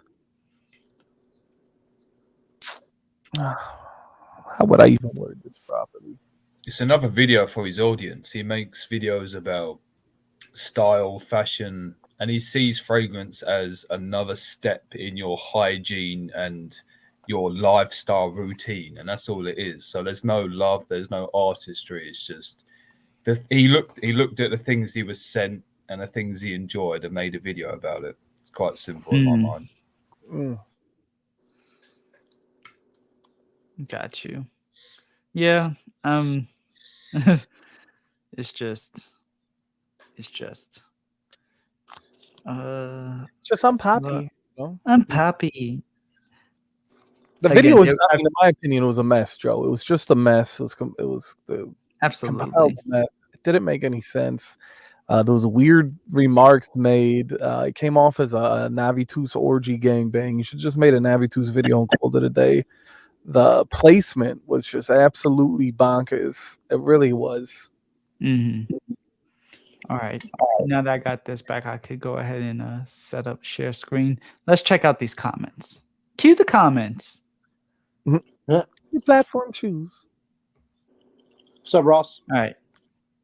How would I even word this properly? It's another video for his audience. He makes videos about style, fashion, and he sees fragrance as another step in your hygiene and your lifestyle routine, and that's all it is. So there's no love, there's no artistry. It's just he looked at the things he was sent and the things he enjoyed and made a video about it. It's quite simple in my mind. Got you. Yeah. It's just I'm happy. I'm happy. The video was, in my opinion, it was a mess, Joe. It was just a mess. It was the absolutely mess. It didn't make any sense. There was weird remarks made. It came off as a navitus orgy gangbang. You should just made a navitus video and called it a day. The placement was just absolutely bonkers. It really was. All right. Now that I got this back, I could go ahead and set up share screen. Let's check out these comments. Cue the comments. Your platform choose. What's up, Ross? All right.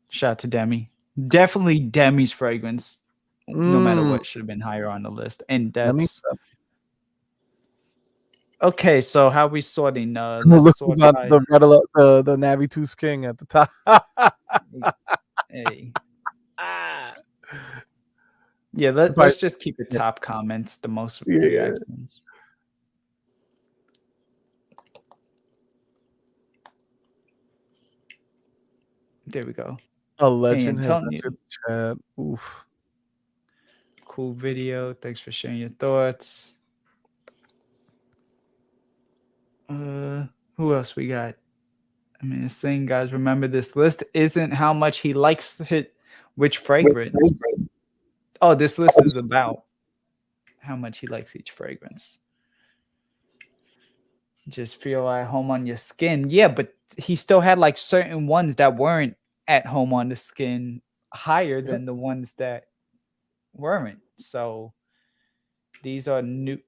Shout out to Demi. Definitely Demi's fragrance. No matter what, should have been higher on the list. And that's okay. So how are we sorting? Look who's on the Navitus King at the top. Hey. Yeah, let's just keep the top comments, the most reactions. There we go. A legend Hey, has entered the chat. Oof. Cool video. Thanks for sharing your thoughts. Who else we got? I mean, saying, guys, remember this list isn't how much he likes which fragrance. Oh, this list is about how much he likes each fragrance. Just feel at home on your skin. Yeah, but he still had like certain ones that weren't at home on the skin higher than the ones that weren't. So these are new.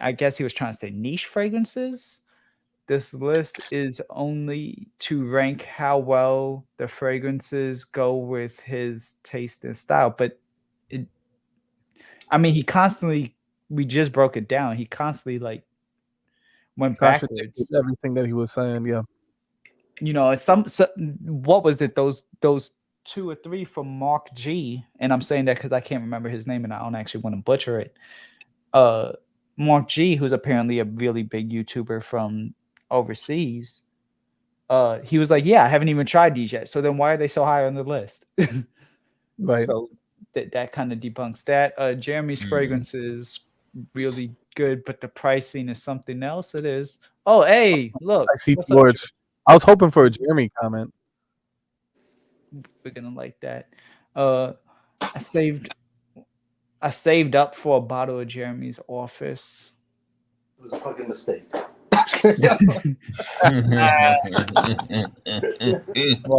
I guess he was trying to say niche fragrances. This list is only to rank how well the fragrances go with his taste and style. But we just broke it down. He constantly went backwards. Everything that he was saying, yeah. You know, what was it? Those 2 or 3 from Mark G, and I'm saying that because I can't remember his name and I don't actually want to butcher it. Mark G, who's apparently a really big YouTuber from overseas, he was like, yeah, I haven't even tried these yet. So then why are they so high on the list? Right. So that kind of debunks that. Jeremy's fragrance is really good, but the pricing is something else. It is. Oh, hey, look. I see George. I was hoping for a Jeremy comment. We're gonna like that. I saved up for a bottle of Jeremy's Office. It was a fucking mistake. Well,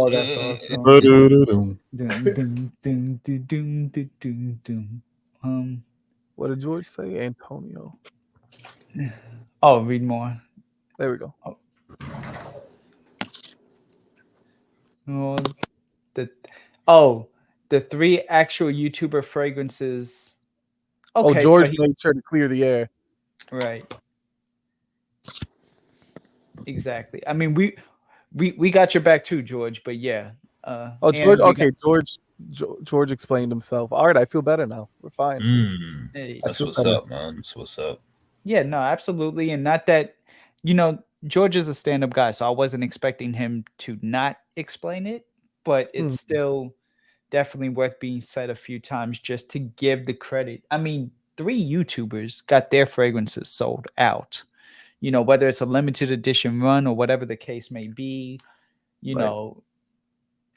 that's awesome. What did George say? Antonio. Oh, read more. There we go. The 3 actual YouTuber fragrances. Okay, George made sure to clear the air. Right. exactly. I mean, we got your back too, George. But yeah. Oh, And George. we Okay, George explained himself. All right, I feel better now. We're fine. Hey. I That's feel what's better. up, man. That's what's up. Yeah, no, absolutely. And not that, George is a stand-up guy, so I wasn't expecting him to not explain it, but it's still definitely worth being said a few times just to give the credit. I mean, 3 YouTubers got their fragrances sold out. Whether it's a limited edition run or whatever the case may be, Right.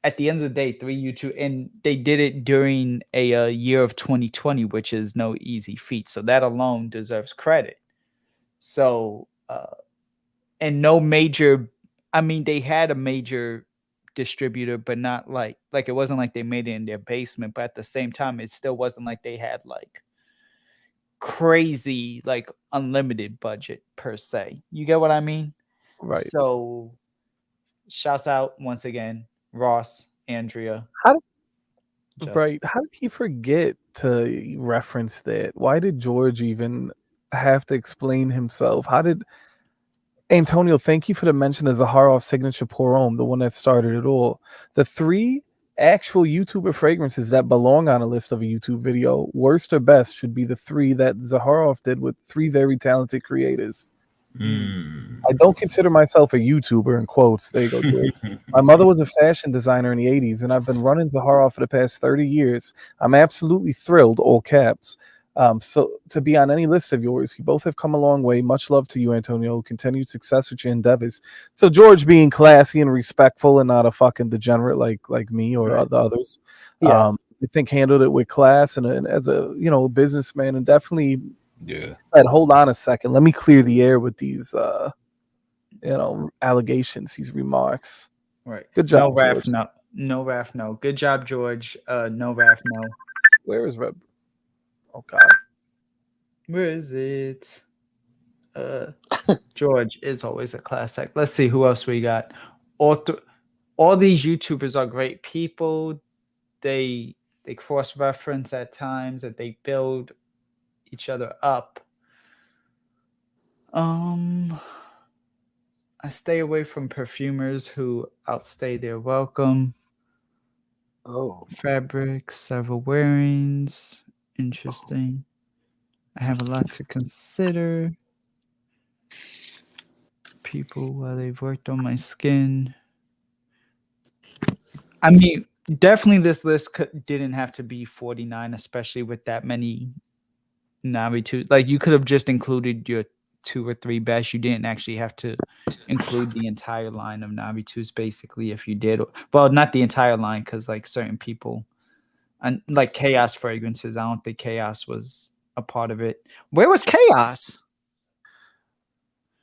At the end of the day, 3 YouTube, and they did it during a year of 2020, which is no easy feat. So that alone deserves credit. So, and no major, I mean, they had a major distributor, but not like it wasn't like they made it in their basement. But at the same time, it still wasn't like they had like crazy, like unlimited budget per se. You get what I mean? Right. So, shouts out once again, Ross, Andrea. Right. How did he forget to reference that? Why did George even have to explain himself? How did Antonio, thank you for the mention of Zaharoff's signature pour homme, the one that started it all. The 3 actual YouTuber fragrances that belong on a list of a YouTube video, worst or best, should be the 3 that Zaharoff did with 3 very talented creators. I don't consider myself a YouTuber, in quotes. There you go, George. My mother was a fashion designer in the 80s, and I've been running Zaharoff for the past 30 years. I'm absolutely thrilled, all caps. So to be on any list of yours, you both have come a long way. Much love to you, Antonio. Continued success with your endeavors. So George being classy and respectful and not a fucking degenerate like me or the others. Yeah. I think handled it with class and as a businessman, and definitely said, hold on a second, let me clear the air with these allegations, these remarks. Right. Good job, No Raf, George. no Raf, no. Good job, George. No Raf, no. Where is Reb? Oh God. Where is it? George is always a classic. Let's see who else we got. All these YouTubers are great people. They cross-reference at times, and they build each other up. I stay away from perfumers who outstay their welcome. Oh. Fabrics, several wearings. Interesting. I have a lot to consider. People while they've worked on my skin. I mean, definitely this list didn't have to be 49, especially with that many navitus. Like, you could have just included your 2 or 3 best. You didn't actually have to include the entire line of navitus, basically, if you did. Well, not the entire line, because like certain people, and like Chaos fragrances, I don't think Chaos was a part of it. Where was Chaos?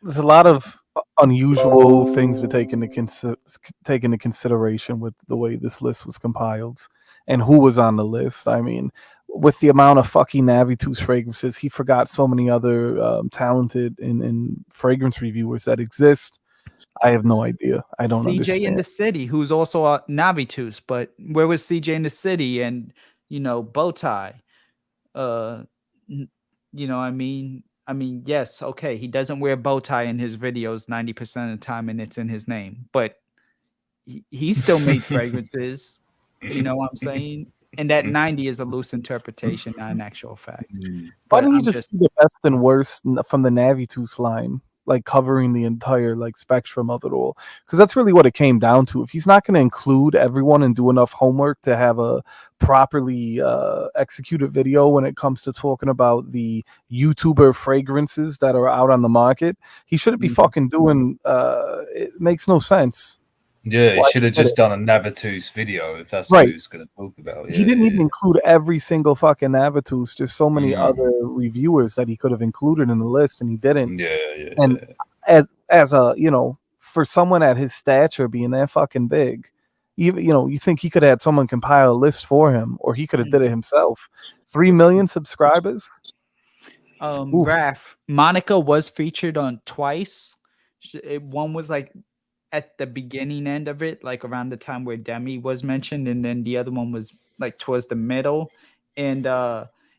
There's a lot of unusual things to take into consideration with the way this list was compiled and who was on the list. I mean, with the amount of fucking navitus fragrances, he forgot so many other talented and fragrance reviewers that exist. I have no idea. I don't CJ understand. in the City, who's also a navitus, but where was CJ in the City and Bowtie? I mean, yes, okay, he doesn't wear bow tie in his videos 90% of the time, and it's in his name, but he still made fragrances. You know what I'm saying? And that 90 is a loose interpretation, not an actual fact. Why But don't you I'm just see the best and worst from the navitus line, like covering the entire like spectrum of it all? Because that's really what it came down to. If he's not going to include everyone and do enough homework to have a properly executed video when it comes to talking about the YouTuber fragrances that are out on the market, he shouldn't be fucking doing. It makes no sense. Yeah, he should have just done a navitus video if that's Right. what he was going to talk about. He didn't even include every single fucking navitus. There's so many other reviewers that he could have included in the list, and he didn't. And as a for someone at his stature being that fucking big, you think he could have had someone compile a list for him, or he could have did it himself. 3 million subscribers. Raph, Monica was featured on twice. One was like at the beginning end of it, like around the time where Demi was mentioned, and then the other one was like towards the middle. And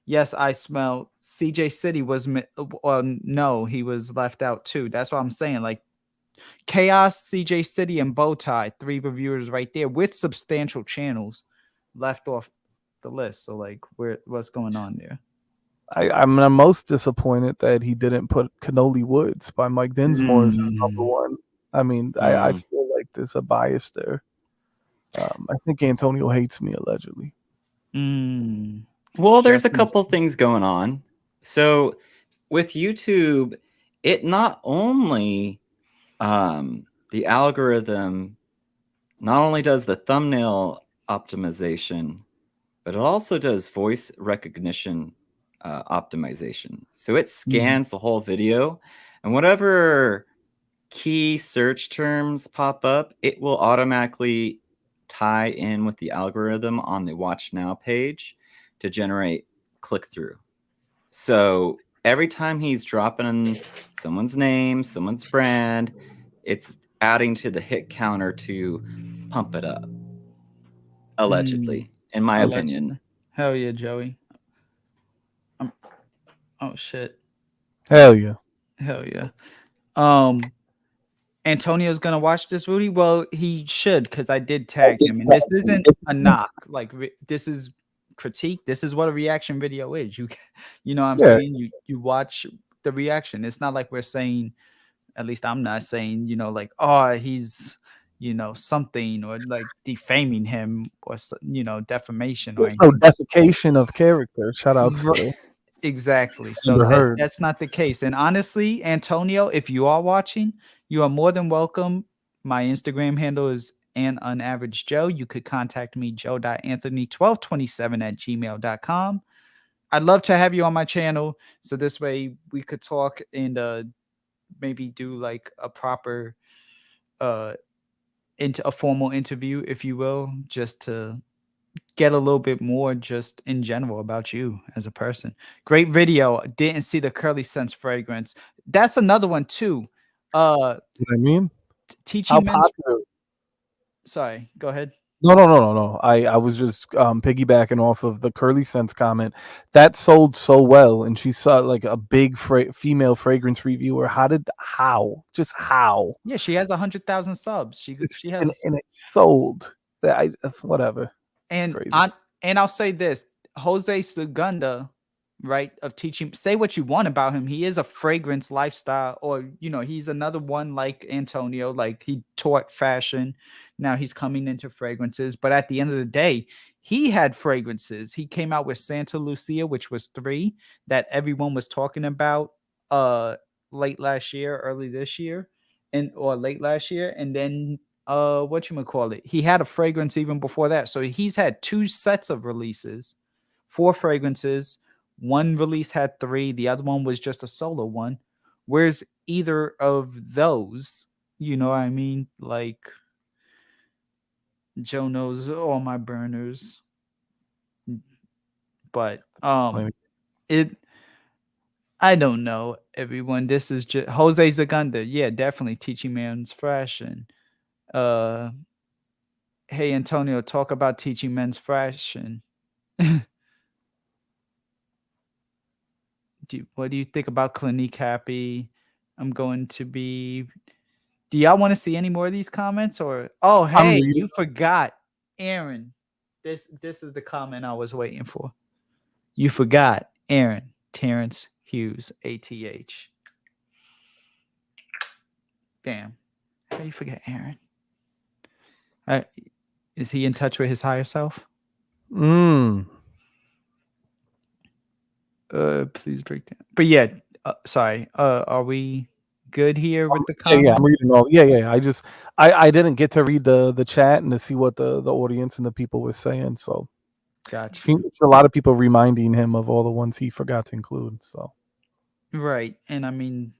yes, I smell CJ City was no, he was left out too. That's what I'm saying. Like, Chaos, CJ City, and Bowtie, 3 reviewers right there with substantial channels left off the list. So like, what's going on there? I'm most disappointed that he didn't put Cannoli Woods by Mike Dinsmore as his number one. I mean, I feel like there's a bias there. I think Antonio hates me allegedly. Well, there's a couple things going on. So with YouTube, it not only the algorithm not only does the thumbnail optimization, but it also does voice recognition optimization. So it scans the whole video, and whatever key search terms pop up, it will automatically tie in with the algorithm on the Watch Now page to generate click-through. So every time he's dropping someone's name, someone's brand, it's adding to the hit counter to pump it up. Allegedly, in my opinion. Hell yeah, Joey. Oh shit. Hell yeah. Hell yeah. Antonio's gonna watch this, Rudy. Well, he should, because I did tag him, and this isn't a knock. Like this is critique. This is what a reaction video is. You know what I'm saying? You watch the reaction. It's not like we're saying, at least I'm not saying, like, oh, he's, something, or like defaming him, or defamation. There's no defecation of character. Shout out to exactly. So that's not the case. And honestly, Antonio, if you are watching, you are more than welcome. My Instagram handle is unAVERAGE. You could contact me, joe.anthony1227@gmail.com. I'd love to have you on my channel, so this way we could talk and maybe do like a proper into a formal interview, if you will, just to get a little bit more just in general about you as a person. Great video. Didn't see the curlyscents fragrance. That's another one too. What I mean? Teaching men's. Sorry, go ahead. No. I was just piggybacking off of the curlyscents comment. That sold so well, and she saw like a big female fragrance reviewer. How? Yeah, she has 100,000 subs. She has, and it sold. Whatever. And I'll say this: Jose Segunda, right, of teaching. Say what you want about him. He is a fragrance lifestyle, or he's another one like Antonio. Like, he taught fashion. Now he's coming into fragrances. But at the end of the day, he had fragrances. He came out with Santa Lucia, which was 3 that everyone was talking about late last year, early this year, or late last year, and then whatchamacallit, he had a fragrance even before that. So he's had 2 sets of releases, 4 fragrances. One release had 3, the other one was just a solo one. Whereas either of those, you know what I mean? Like, Joe knows all my burners. But I don't know, everyone. This is just Jose Segunda. Yeah, definitely teaching men's fashion. Hey Antonio, talk about teaching men's fashion. What do you think about Clinique Happy? I'm going to be. Do y'all want to see any more of these comments? Or hey, you forgot, Aaron. This is the comment I was waiting for. You forgot, Aaron. Terence Hughes, ATH. Damn. How do you forget Aaron? Is he in touch with his higher self? Please break down. But yeah, sorry. Are we good here with the comments? Yeah, I'm reading all. Yeah. I didn't get to read the chat and to see what the audience and the people were saying. So, gotcha. It's a lot of people reminding him of all the ones he forgot to include. So, right, and I mean,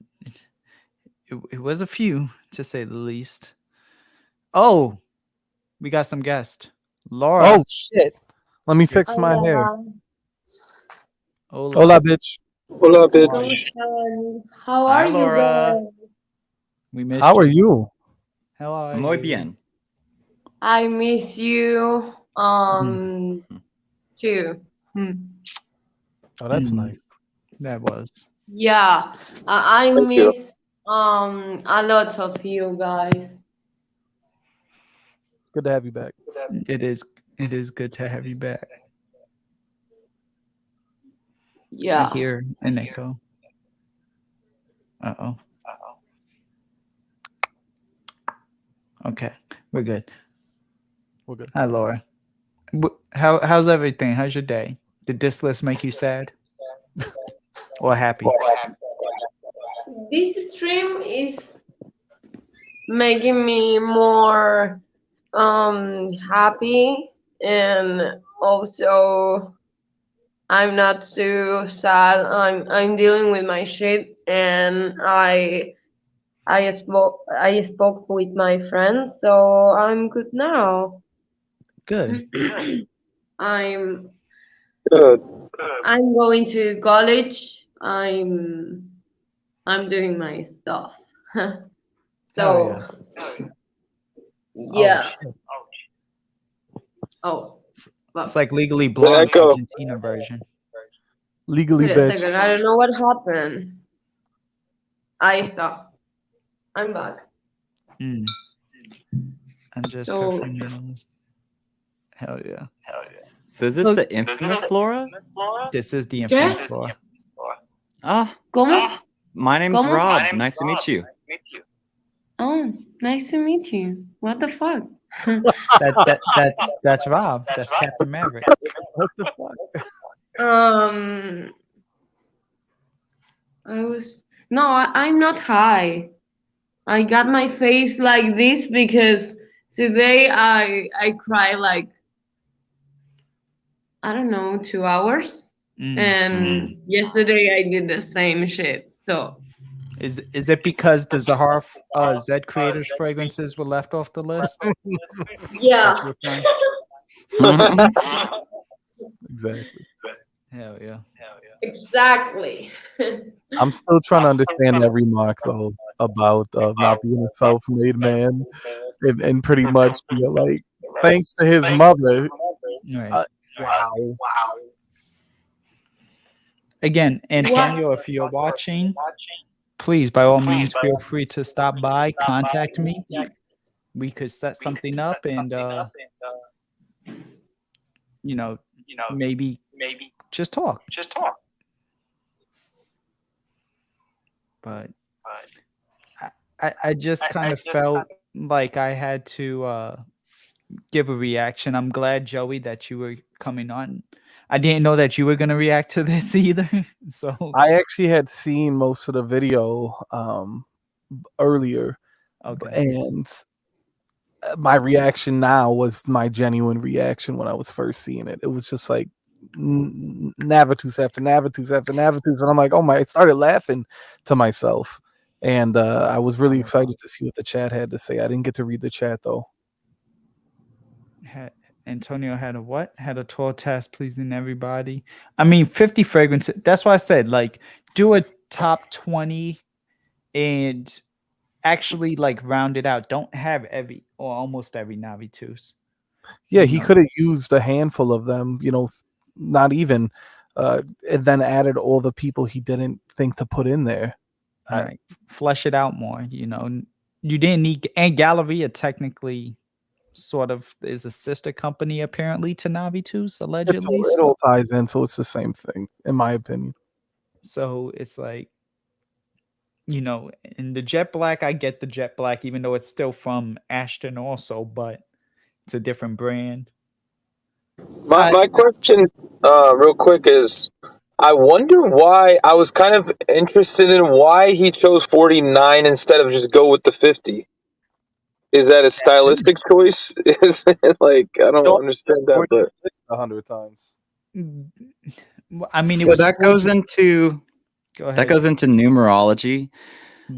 it was a few, to say the least. Oh, we got some guests. Laura. Oh shit! Let me fix my hair. Hola, bitch. Hola, bitch. How are you, Laura? We missed How are you? How are Muy you? bien. I miss you too. Oh, that's nice. That was. Yeah, I miss A lot of you guys. Good to have you back. It is good to have you back. Yeah. I hear an echo. Uh-oh. Okay, we're good. We're good. Hi, Laura. How's everything? How's your day? Did this list make you sad or happy? This stream is making me more happy, and also I'm not too sad. I'm dealing with my shit, and I spoke with my friends, so I'm good now. Good. I'm Good. I'm going to college. I'm doing my stuff. So yeah. Oh, It's like Legally The Blonde echo. Argentina version. Legally wait a bitch. second. I don't know what happened. I thought I'm back. I'm just So- perfect journalist. Hell yeah. So is this Look- the infamous Laura? This is the infamous ¿Qué? Laura. Ah, ¿Cómo? my name's ¿Cómo? Rob. Nice to meet you. Oh, nice to meet you. What the fuck? That's Rob. That's Captain Maverick. What the fuck? I'm not high. I got my face like this because today I cry like, I don't know, 2 hours. And yesterday I did the same shit. So Is it because the Zahar Zed creators fragrances were left off the list? yeah. That you were crying? Exactly. Hell yeah. Exactly. I'm still trying to understand that remark though about not being a self-made man, and pretty much feel like thanks to his mother. Right. Wow. Again, Antonio, if you're watching, please, by all means, feel free to stop by, contact me. We could set something up and, maybe just talk. But I just kind of felt like I had to give a reaction. I'm glad, Joey, that you were coming on. I didn't know that you were going to react to this either. So I actually had seen most of the video earlier, okay. and my reaction now was my genuine reaction when I was first seeing it. It was just like navitus after navitus after navitus, and I'm like, oh my! I started laughing to myself, and I was really excited to see what the chat had to say. I didn't get to read the chat though. Antonio had a what? Had a tour test pleasing everybody. I mean, 50 fragrances. That's why I said, like, do a top 20 and actually, like, round it out. Don't have every or almost every navitus. Yeah, he could have used a handful of them, not even, and then added all the people he didn't think to put in there. Right. Flesh it out more, You didn't need, and Galleria technically sort of is a sister company apparently to Navitus, allegedly. It all ties in, so it's the same thing, in my opinion. So it's like, in the jet black, I get the jet black, even though it's still from Ashton also, but it's a different brand. My question, real quick, is I wonder why. I was kind of interested in why he chose 49 instead of just go with the 50. Is that a stylistic choice? Is it like, I don't understand that, but 100 times. I mean, so that goes into numerology.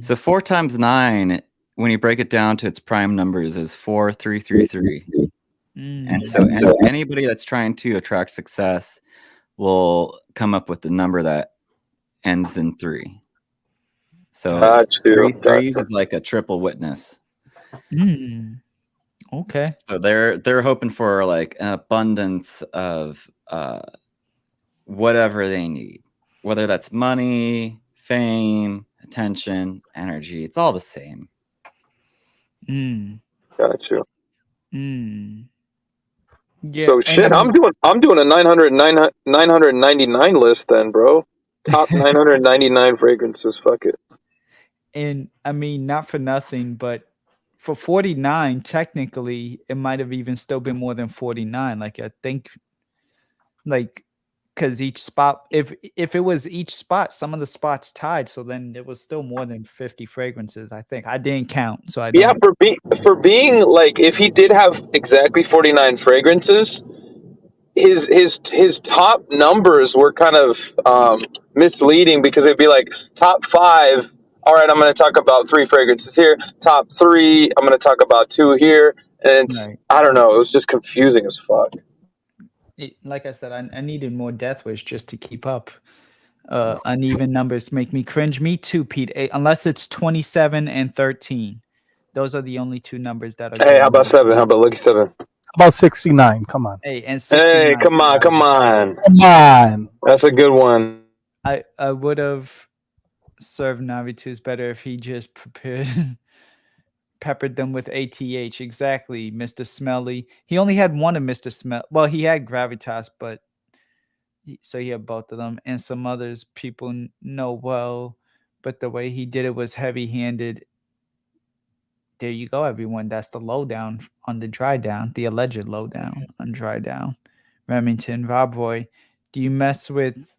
So 4 times 9, when you break it down to its prime numbers, is 4333. And so anybody that's trying to attract success will come up with the number that ends in 3. So 3 threes is like a triple witness. Okay. So they're hoping for like an abundance of whatever they need, whether that's money, fame, attention, energy. It's all the same. Got you. Yeah. So shit, I'm doing a 999 list then, bro. Top 999 fragrances. Fuck it. And I mean, not for nothing, but for 49, technically, it might have even still been more than 49. Like I think, like, because each spot, if it was each spot, some of the spots tied, so then it was still more than 50 fragrances. I think I didn't count, so I don't. Yeah, for being like, if he did have exactly 49 fragrances, his top numbers were kind of misleading, because it'd be like top 5. All right, I'm going to talk about 3 fragrances here. Top 3, I'm going to talk about 2 here, and it's I don't know. It was just confusing as fuck. Like I said, I needed more Death Wish just to keep up. Uneven numbers make me cringe. Me too, Pete. Unless it's 27 and 13. Those are the only 2 numbers that are. Hey, how about 7? How about Lucky 7? How about 69? Come on. Hey, and 69. Hey, come on. Come on. That's a good one. I would have served navitus better if he just peppered them with ATH. Exactly, Mr. Smelly. He only had one of Mr. Smell. Well, he had Gravitas, but so he had both of them, and some others people know well. But the way he did it was heavy-handed. There you go, everyone. That's the lowdown on the dry down, the alleged lowdown on dry down. Remington, Robroy, do you mess with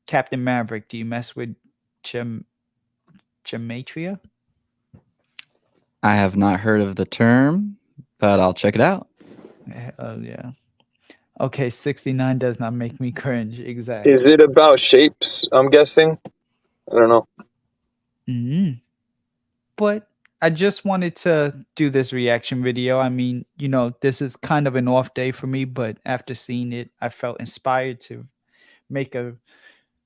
Captain Maverick? Do you mess with Gematria? I have not heard of the term, but I'll check it out. Yeah. Okay, 69 does not make me cringe. Exactly. Is it about shapes, I'm guessing? I don't know. But I just wanted to do this reaction video. I mean, this is kind of an off day for me, but after seeing it, I felt inspired to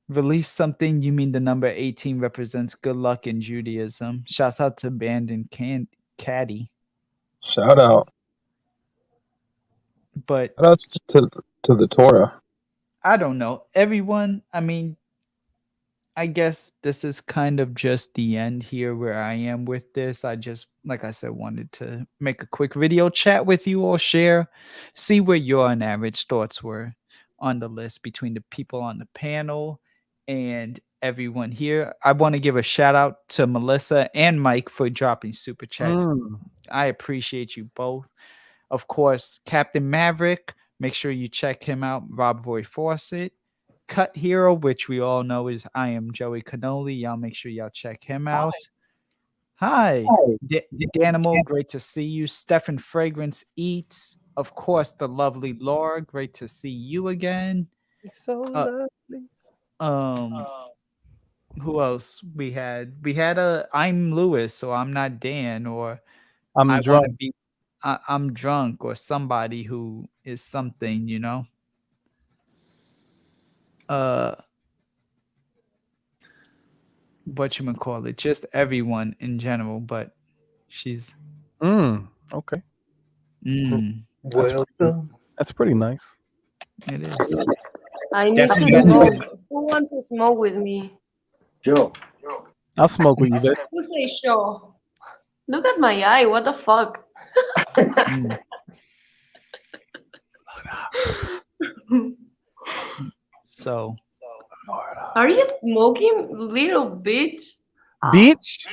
release something. You mean the number 18 represents good luck in Judaism. Shouts out to Band and Caddy. Shout out. But that's to the Torah. I don't know. Everyone, I mean, I guess this is kind of just the end here where I am with this. I just, like I said, wanted to make a quick video, chat with you all, share, see where your unAVERAGE thoughts were on the list between the people on the panel and everyone here. I want to give a shout out to Melissa and Mike for dropping super chats. I appreciate you both. Of course, Captain Maverick, make sure you check him out. Robroy Fawcett. Cut Hero, which we all know is I Am Joey Cannoli. Y'all make sure y'all check him out. Hi. Danimal, great to see you. Stefan Fragrance Eats. Of course, the lovely Laura. Great to see you again. So lovely. Who else we had? We had I'm Lewis, so I'm not Dan, or I'm drunk. I'm drunk, or somebody who is something, whatchamacallit, just everyone in general, but she's okay. That's pretty nice. It is. I need to smoke. Who wants to smoke with me? Joe. I'll smoke with you, babe. Who say sure? Look at my eye. What the fuck? So, are you smoking, little bitch? Bitch?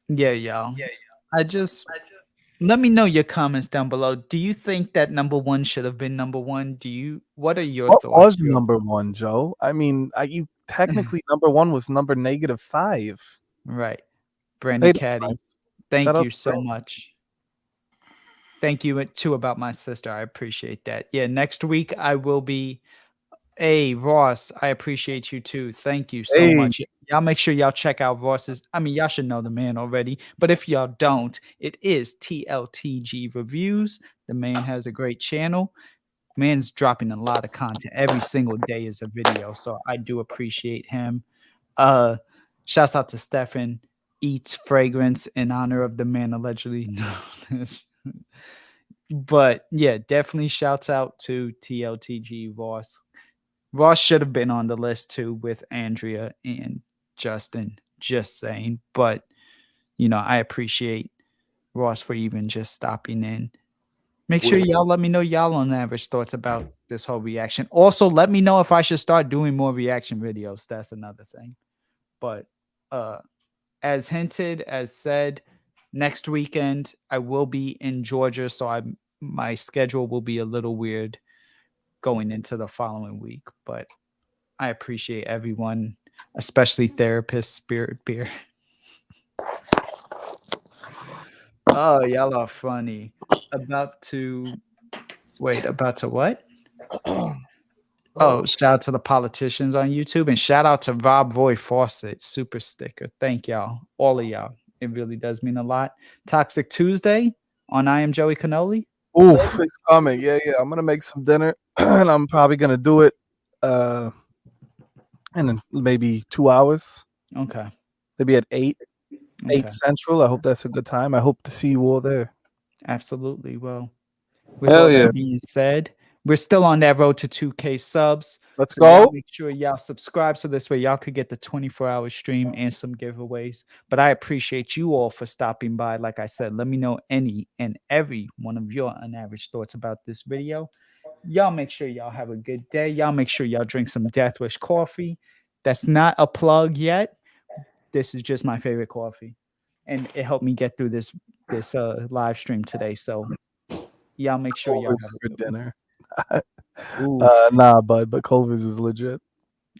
Yeah, y'all. I just let me know your comments down below. Do you think that number 1 should have been number 1? What are your thoughts? What was number 1, Joe? I mean, you technically number 1 was number -5. Right. Brandy Hey, Caddy. nice. Thank Shout out you to so Brandy. much. Thank you too about my sister. I appreciate that. Yeah, next week I will be. Hey, Ross, I appreciate you too. Thank you so much. Y'all make sure y'all check out Ross's. I mean, y'all should know the man already, but if y'all don't, it is TLTG Reviews. The man has a great channel. Man's dropping a lot of content. Every single day is a video, so I do appreciate him. Shouts out to Stefan Eats Fragrance in honor of the man allegedly. But yeah, definitely shouts out to TLTG Ross. Ross should have been on the list too with Andrea and Justin. Just saying, but I appreciate Ross for even just stopping in. Make sure y'all let me know y'all on average thoughts about this whole reaction. Also, let me know if I should start doing more reaction videos. That's another thing. But as hinted, as said, next weekend I will be in Georgia, so my schedule will be a little weird going into the following week. But I appreciate everyone, especially therapist Spirit Beer. Oh, y'all are funny. About to what? Oh, shout out to the politicians on YouTube and shout out to Robroy Fawcett, super sticker. Thank y'all, all of y'all. It really does mean a lot. Toxic Tuesday on I Am Joey Cannoli. Oof, it's coming. Yeah. I'm gonna make some dinner and I'm probably gonna do it in maybe 2 hours. Okay. Maybe at 8 Central. I hope that's a good time. I hope to see you all there. Absolutely. Well, with all that being said, we're still on that road to 2K subs. Let's go. Make sure y'all subscribe so this way y'all could get the 24-hour stream and some giveaways. But I appreciate you all for stopping by. Like I said, let me know any and every one of your unaverage thoughts about this video. Y'all make sure y'all have a good day. Y'all make sure y'all drink some Death Wish coffee. That's not a plug yet. This is just my favorite coffee. And it helped me get through this live stream today. So y'all make sure y'all have a good dinner. Nah, bud, but Culver's is legit.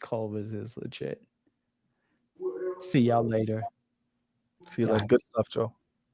Culver's is legit. See y'all later. See you later. Good stuff, Joe.